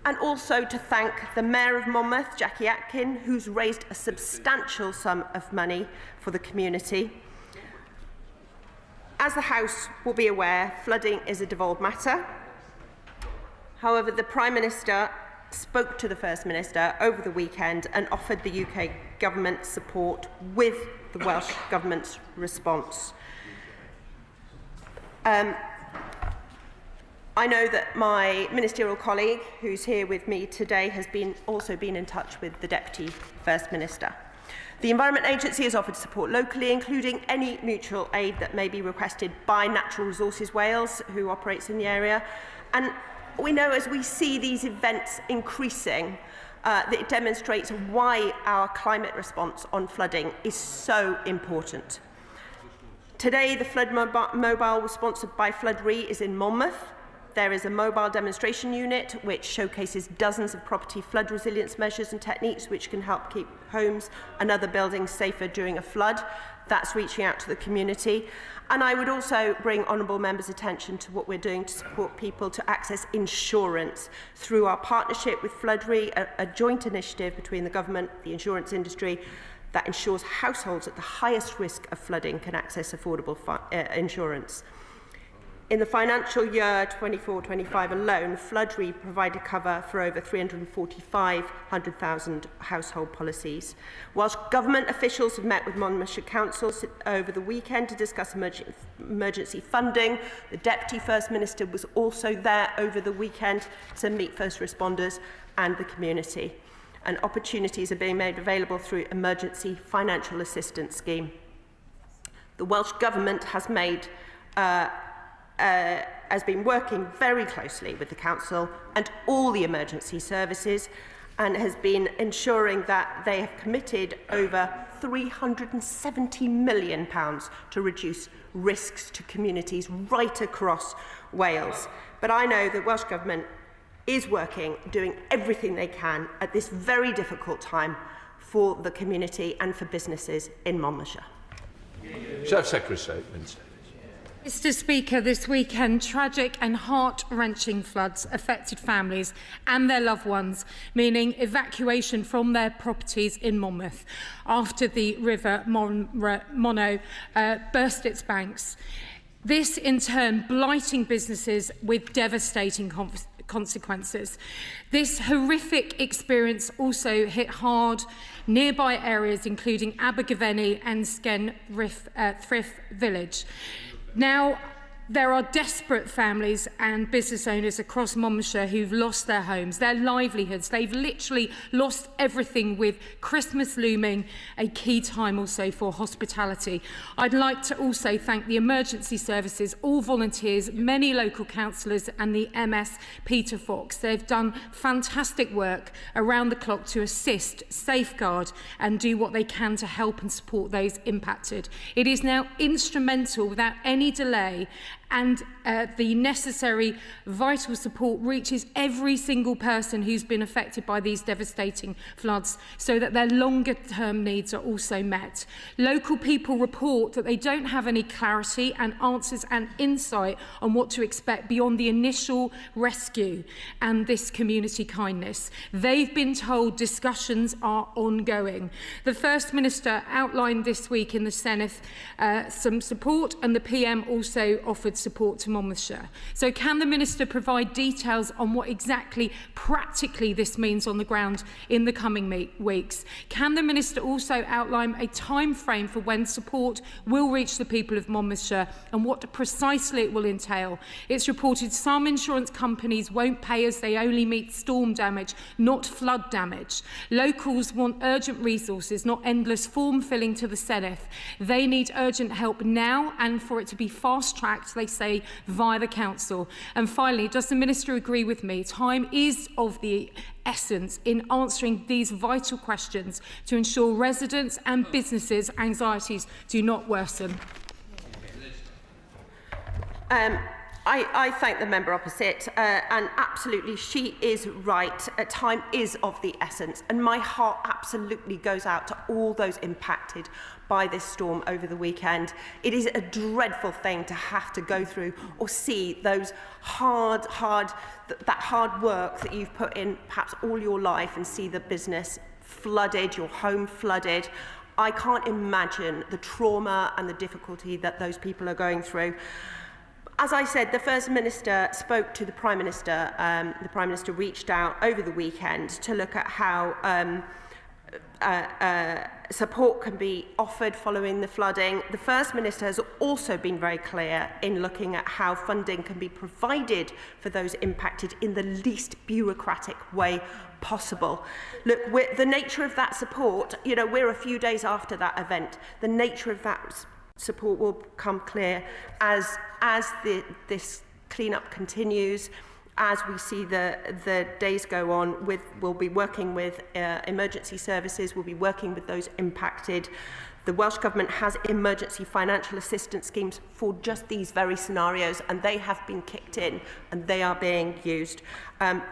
and also to thank the Mayor of Monmouth, Jackie Atkin, who's raised a substantial sum of money for the community. As the House will be aware, flooding is a devolved matter. However, the Prime Minister spoke to the First Minister over the weekend and offered the UK Government support with the Welsh Government's response. I know that my ministerial colleague, who's here with me today, has also been in touch with the Deputy First Minister. The Environment Agency has offered support locally, including any mutual aid that may be requested by Natural Resources Wales, who operates in the area. And we know as we see these events increasing, that it demonstrates why our climate response on flooding is so important. Today, the Flood Mobile was sponsored by Flood Re is in Monmouth. There is a mobile demonstration unit which showcases dozens of property flood resilience measures and techniques which can help keep homes and other buildings safer during a flood. That's reaching out to the community. And I would also bring honourable members' attention to what we're doing to support people to access insurance through our partnership with Floodry, a joint initiative between the government, the insurance industry, that ensures households at the highest risk of flooding can access affordable insurance. In the financial year 24-25 alone, Floodry provided cover for over 345,000 household policies. Whilst government officials have met with Monmouthshire Council over the weekend to discuss emergency funding, the Deputy First Minister was also there over the weekend to meet first responders and the community. And opportunities are being made available through Emergency Financial Assistance Scheme. The Welsh Government has been working very closely with the Council and all the emergency services and has been ensuring that they have committed over £370 million to reduce risks to communities right across Wales. But I know that Welsh Government is working, doing everything they can at this very difficult time for the community and for businesses in Monmouthshire. Secretary statement. Mr. Speaker, this weekend, tragic and heart-wrenching floods affected families and their loved ones, meaning evacuation from their properties in Monmouth after the River Monnow burst its banks. This, in turn, blighting businesses with devastating consequences. This horrific experience also hit hard nearby areas, including Abergavenny and Thrift Village. Now, there are desperate families and business owners across Monmouthshire who've lost their homes, their livelihoods. They've literally lost everything, with Christmas looming, a key time also for hospitality. I'd like to also thank the emergency services, all volunteers, many local councillors and the MS Peter Fox. They've done fantastic work around the clock to assist, safeguard and do what they can to help and support those impacted. It is now instrumental, without any delay, and the necessary vital support reaches every single person who's been affected by these devastating floods, so that their longer term needs are also met. Local people report that they don't have any clarity and answers and insight on what to expect beyond the initial rescue and this community kindness. They've been told discussions are ongoing. The First Minister outlined this week in the Senate some support, and the PM also offered support to Monmouthshire. So can the Minister provide details on what exactly practically this means on the ground in the coming weeks? Can the Minister also outline a time frame for when support will reach the people of Monmouthshire and what precisely it will entail? It's reported some insurance companies won't pay as they only meet storm damage, not flood damage. Locals want urgent resources, not endless form filling to the Senedd. They need urgent help now, and for it to be fast-tracked, they say, via the Council. And finally, does the Minister agree with me? Time is of the essence in answering these vital questions to ensure residents' and businesses' anxieties do not worsen. I thank the member opposite, and absolutely she is right. Time is of the essence, and my heart absolutely goes out to all those impacted by this storm over the weekend. It is a dreadful thing to have to go through or see those hard work that you've put in perhaps all your life, and see the business flooded, your home flooded. I can't imagine the trauma and the difficulty that those people are going through. As I said, the First Minister spoke to the Prime Minister. The Prime Minister reached out over the weekend to look at how support can be offered following the flooding. The First Minister has also been very clear in looking at how funding can be provided for those impacted in the least bureaucratic way possible. Look, the nature of that support, you know, we're a few days after that event. The nature of that support will become clear as this clean-up continues, as we see the days go on. We'll be working with emergency services, we'll be working with those impacted. The Welsh Government has emergency financial assistance schemes for just these very scenarios, and they have been kicked in and they are being used.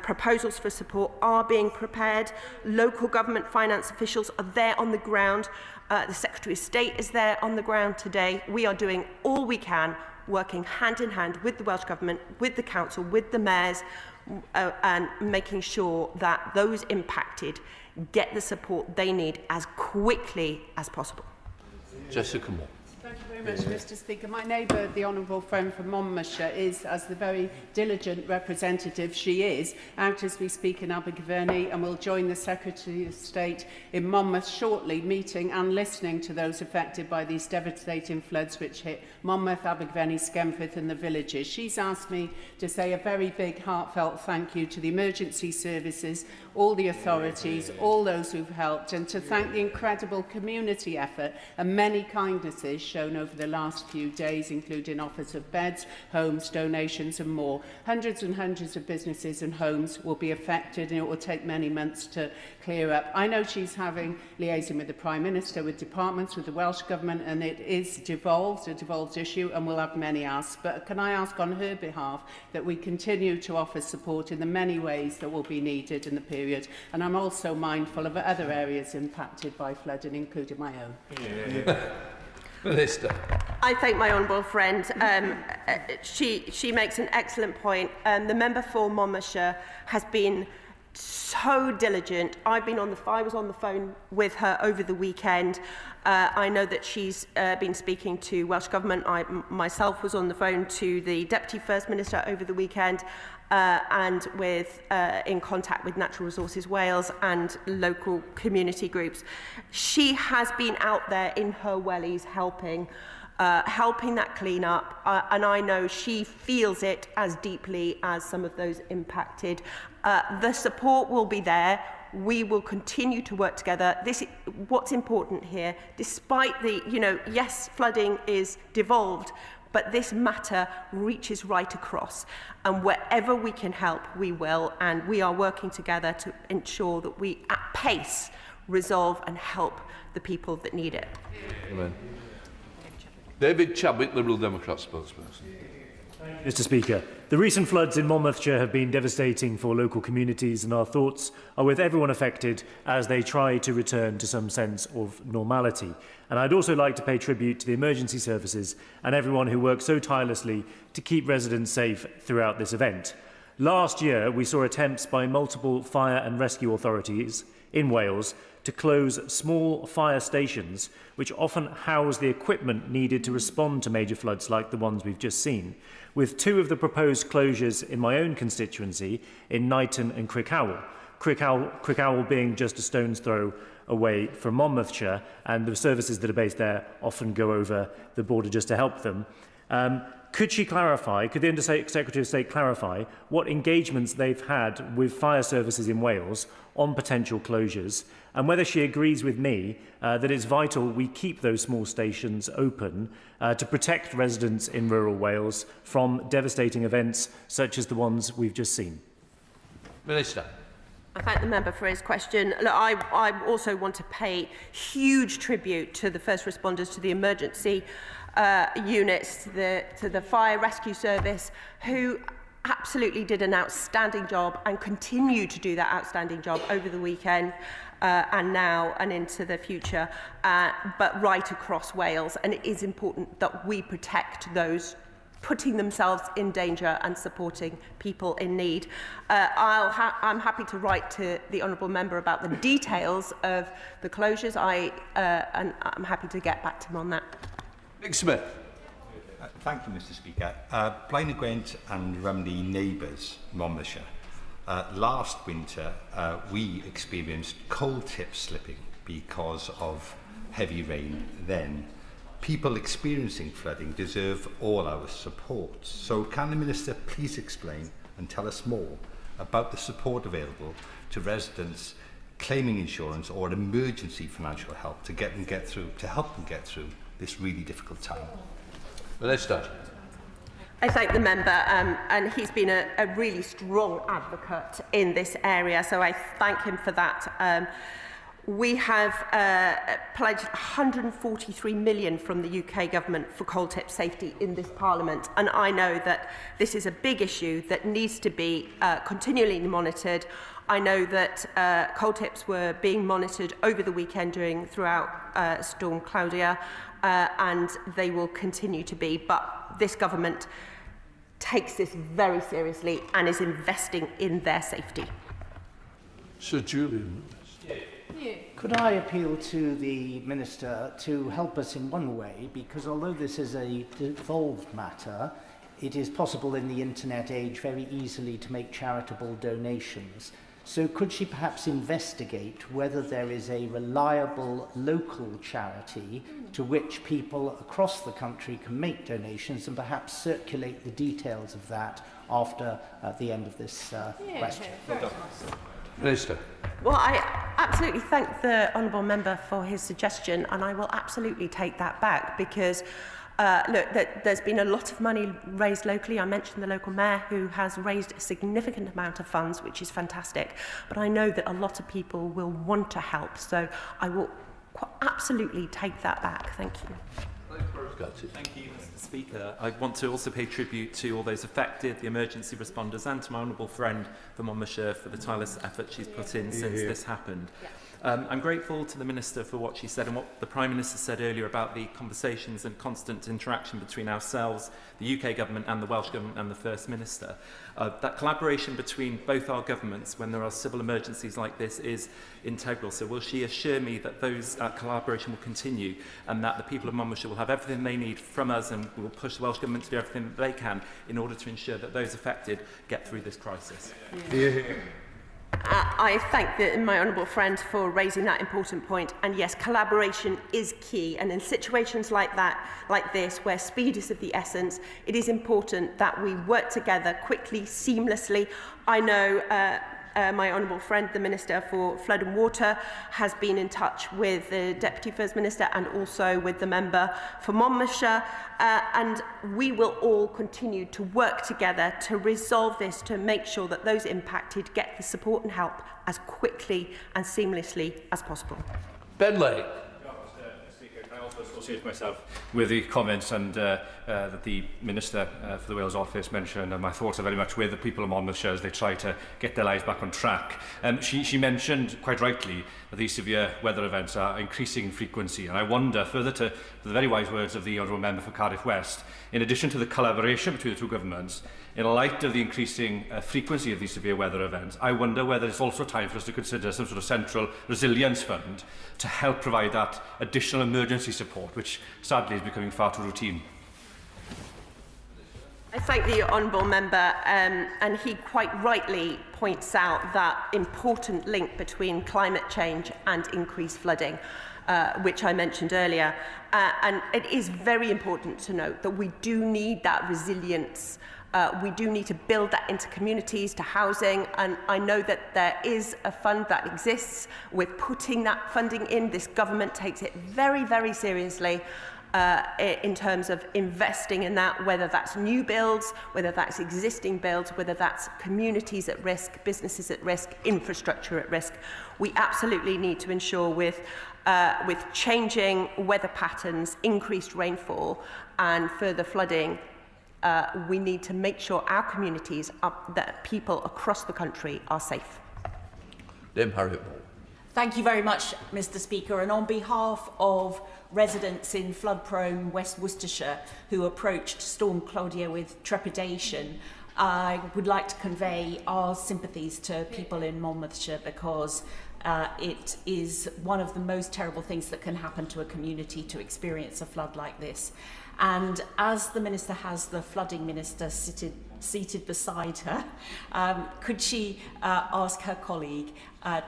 Proposals for support are being prepared. Local government finance officials are there on the ground. The Secretary of State is there on the ground today. We are doing all we can, working hand in hand with the Welsh Government, with the Council, with the mayors, and making sure that those impacted get the support they need as quickly as possible. Jessica Moore. Thank you very much, Mr. Speaker. My neighbour, the honourable friend from Monmouthshire, is, as the very diligent representative she is, out as we speak in Abergavenny, and will join the Secretary of State in Monmouth shortly, meeting and listening to those affected by these devastating floods which hit Monmouth, Abergavenny, Skemford and the villages. She's asked me to say a very big heartfelt thank you to the emergency services, all the authorities, all those who've helped, and to thank the incredible community effort and many kindnesses shown over the last few days, including offers of beds, homes, donations and more. Hundreds and hundreds of businesses and homes will be affected, and it will take many months to clear up. I know she's having liaison with the Prime Minister, with departments, with the Welsh Government, and it is a devolved issue, and we'll have many asks. But can I ask on her behalf that we continue to offer support in the many ways that will be needed in the period. And I'm also mindful of other areas impacted by flooding, including my own. Minister. I thank my honourable friend. She makes an excellent point. The member for Monmouthshire has been so diligent. I was on the phone with her over the weekend. I know that she's been speaking to Welsh Government. I myself was on the phone to the Deputy First Minister over the weekend, and in contact with Natural Resources Wales and local community groups. She has been out there in her wellies helping that clean up, and I know she feels it as deeply as some of those impacted. The support will be there. We will continue to work together. What's important here, despite the, yes, flooding is devolved, but this matter reaches right across. And wherever we can help, we will. And we are working together to ensure that we, at pace, resolve and help the people that need it. Amen. David Chadwick, Liberal Democrat spokesperson. Mr. Speaker, the recent floods in Monmouthshire have been devastating for local communities, and our thoughts are with everyone affected as they try to return to some sense of normality. And I'd also like to pay tribute to the emergency services and everyone who worked so tirelessly to keep residents safe throughout this event. Last year, we saw attempts by multiple fire and rescue authorities in Wales to close small fire stations, which often house the equipment needed to respond to major floods like the ones we've just seen, with two of the proposed closures in my own constituency in Knighton and Crickhowell. Crickhowell being just a stone's throw away from Monmouthshire, and the services that are based there often go over the border just to help them. Could the Under-Secretary of State clarify what engagements they've had with fire services in Wales on potential closures, and whether she agrees with me that it's vital we keep those small stations open to protect residents in rural Wales from devastating events such as the ones we've just seen? Minister. I thank the member for his question. Look, I also want to pay huge tribute to the first responders, to the emergency units, to the fire rescue service, who absolutely did an outstanding job and continue to do that outstanding job over the weekend and now and into the future, but right across Wales. And it is important that we protect those putting themselves in danger and supporting people in need. I'm happy to write to the honourable member about the details of the closures, and I'm happy to get back to him on that. Nick Smith. Thank you, Mr. Speaker. Blaen y Gwent and Rumney neighbours, Monmouthshire. Last winter, we experienced coal tip slipping because of heavy rain then. People experiencing flooding deserve all our support. So can the Minister please explain and tell us more about the support available to residents claiming insurance or emergency financial help to help them get through this really difficult time? Minister. I thank the member, and he's been a really strong advocate in this area, so I thank him for that. We have pledged £143 million from the UK government for coal tip safety in this Parliament, and I know that this is a big issue that needs to be continually monitored. I know that coal tips were being monitored over the weekend throughout Storm Claudia, and they will continue to be, but this government takes this very seriously and is investing in their safety. Sir Julian. Could I appeal to the Minister to help us in one way, because although this is a devolved matter, it is possible in the internet age very easily to make charitable donations. So could she perhaps investigate whether there is a reliable local charity to which people across the country can make donations, and perhaps circulate the details of that after the end of this question? Minister. Well, I absolutely thank the honourable member for his suggestion, and I will absolutely take that back, because look, there's been a lot of money raised locally. I mentioned the local mayor, who has raised a significant amount of funds, which is fantastic. But I know that a lot of people will want to help, so I will absolutely take that back. Thank you. Thank you, Mr. Speaker. I want to also pay tribute to all those affected, the emergency responders, and to my honourable friend from Monmouthshire for the tireless effort she's put in since this happened. I'm grateful to the Minister for what she said and what the Prime Minister said earlier about the conversations and constant interaction between ourselves, the UK Government and the Welsh Government and the First Minister. That collaboration between both our governments when there are civil emergencies like this is integral. So will she assure me that those collaboration will continue and that the people of Monmouthshire will have everything they need from us, and we will push the Welsh Government to do everything that they can in order to ensure that those affected get through this crisis? I thank my honourable friend for raising that important point, and yes, collaboration is key, and in situations like this, where speed is of the essence, it is important that we work together quickly, seamlessly. I know my honourable friend, the Minister for Flood and Water, has been in touch with the Deputy First Minister and also with the member for Monmouthshire, and we will all continue to work together to resolve this, to make sure that those impacted get the support and help as quickly and seamlessly as possible. Ben Lake. Associate myself with the comments and that the Minister for the Wales Office mentioned, and my thoughts are very much with the people of Monmouthshire as they try to get their lives back on track. She mentioned quite rightly that these severe weather events are increasing in frequency, and I wonder, further to the very wise words of the Honourable Member for Cardiff West, in addition to the collaboration between the two governments, in light of the increasing frequency of these severe weather events, I wonder whether it's also time for us to consider some sort of central resilience fund to help provide that additional emergency support, which sadly is becoming far too routine. I thank the honourable member, and he quite rightly points out that important link between climate change and increased flooding, which I mentioned earlier. And it is very important to note that we do need that resilience. We do need to build that into communities, to housing, and I know that there is a fund that exists. We're putting that funding in. This government takes it very, very seriously in terms of investing in that, whether that's new builds, whether that's existing builds, whether that's communities at risk, businesses at risk, infrastructure at risk. We absolutely need to ensure with changing weather patterns, increased rainfall and further flooding, we need to make sure our communities, that people across the country are safe. Thank you very much, Mr. Speaker. And on behalf of residents in flood-prone West Worcestershire who approached Storm Claudia with trepidation, I would like to convey our sympathies to people in Monmouthshire, because it is one of the most terrible things that can happen to a community, to experience a flood like this. And as the Minister has the Flooding Minister seated beside her, could she ask her colleague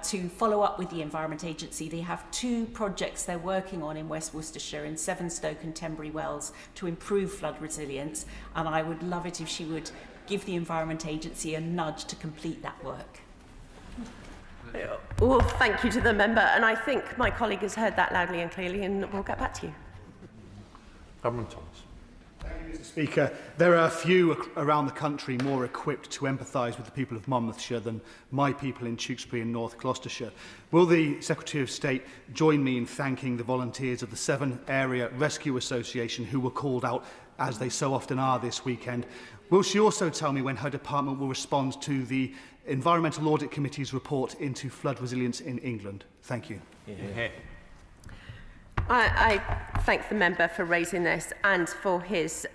to follow up with the Environment Agency? They have two projects they're working on in West Worcestershire, in Sevenoaks and Tenbury Wells, to improve flood resilience, and I would love it if she would give the Environment Agency a nudge to complete that work. Well, thank you to the member, and I think my colleague has heard that loudly and clearly, and we'll get back to you. Mr. Speaker, there are few around the country more equipped to empathise with the people of Monmouthshire than my people in Tewkesbury and North Gloucestershire. Will the Secretary of State join me in thanking the volunteers of the Severn Area Rescue Association who were called out, as they so often are this weekend? Will she also tell me when her department will respond to the Environmental Audit Committee's report into flood resilience in England? Thank you. I thank the member for raising this and for his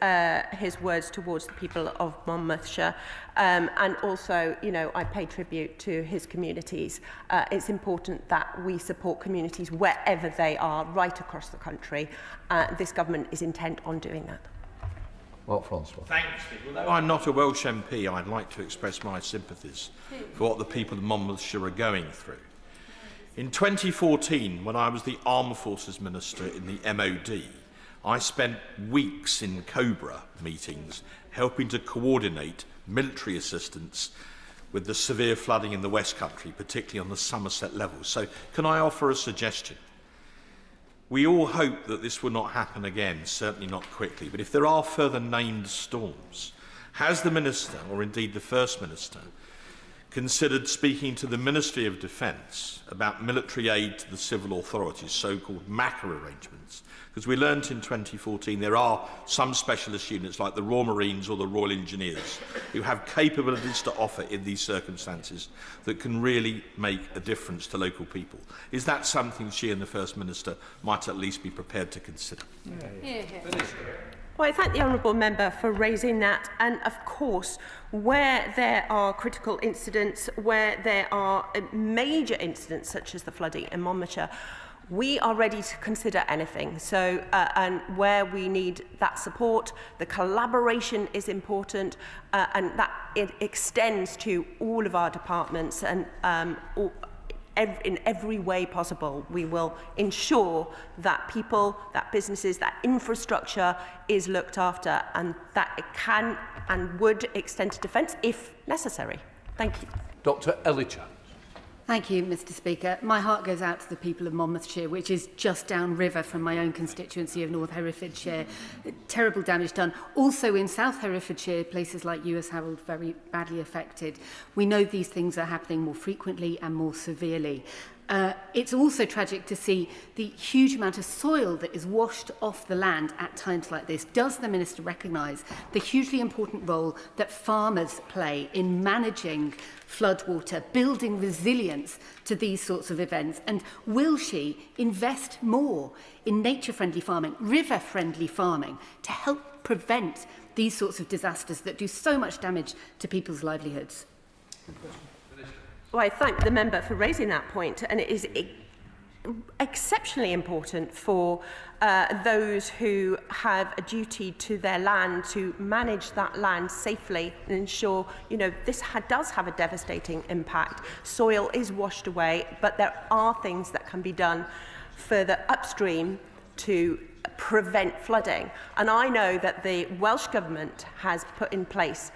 words towards the people of Monmouthshire. And also, you know, I pay tribute to his communities. It's important that we support communities wherever they are, right across the country. This government is intent on doing that. Well, Francois. Thanks, Steve. Although I'm not a Welsh MP, I'd like to express my sympathies for what the people of Monmouthshire are going through. In 2014, when I was the Armed Forces Minister in the MOD, I spent weeks in Cobra meetings helping to coordinate military assistance with the severe flooding in the West Country, particularly on the Somerset level. So can I offer a suggestion? We all hope that this will not happen again, certainly not quickly, but if there are further named storms, has the Minister, or indeed the First Minister, considered speaking to the Ministry of Defence about military aid to the civil authorities, so-called MACA arrangements? Because we learnt in 2014 there are some specialist units like the Royal Marines or the Royal Engineers who have capabilities to offer in these circumstances that can really make a difference to local people. Is that something she and the First Minister might at least be prepared to consider? Well, I thank the honourable member for raising that. And of course, where there are critical incidents, where there are major incidents such as the flooding in Monmouthshire, we are ready to consider anything. So, and where we need that support, the collaboration is important, and that it extends to all of our departments and in every way possible. We will ensure that people, that businesses, that infrastructure is looked after, and that it can and would extend to defence if necessary. Thank you. Dr. Ellicott. Thank you, Mr. Speaker. My heart goes out to the people of Monmouthshire, which is just downriver from my own constituency of North Herefordshire. Terrible damage done. Also in South Herefordshire, places like Ewes Harold very badly affected. We know these things are happening more frequently and more severely. It's also tragic to see the huge amount of soil that is washed off the land at times like this. Does the Minister recognise the hugely important role that farmers play in managing floodwater, building resilience to these sorts of events? And will she invest more in nature-friendly farming, river-friendly farming, to help prevent these sorts of disasters that do so much damage to people's livelihoods? Well, I thank the member for raising that point, and it is exceptionally important for those who have a duty to their land to manage that land safely and ensure, you know, this does have a devastating impact. Soil is washed away, but there are things that can be done further upstream to prevent flooding. And I know that the Welsh Government has put in place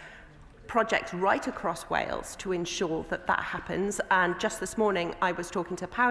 projects right across Wales to ensure that that happens. And just this morning, I was talking to Power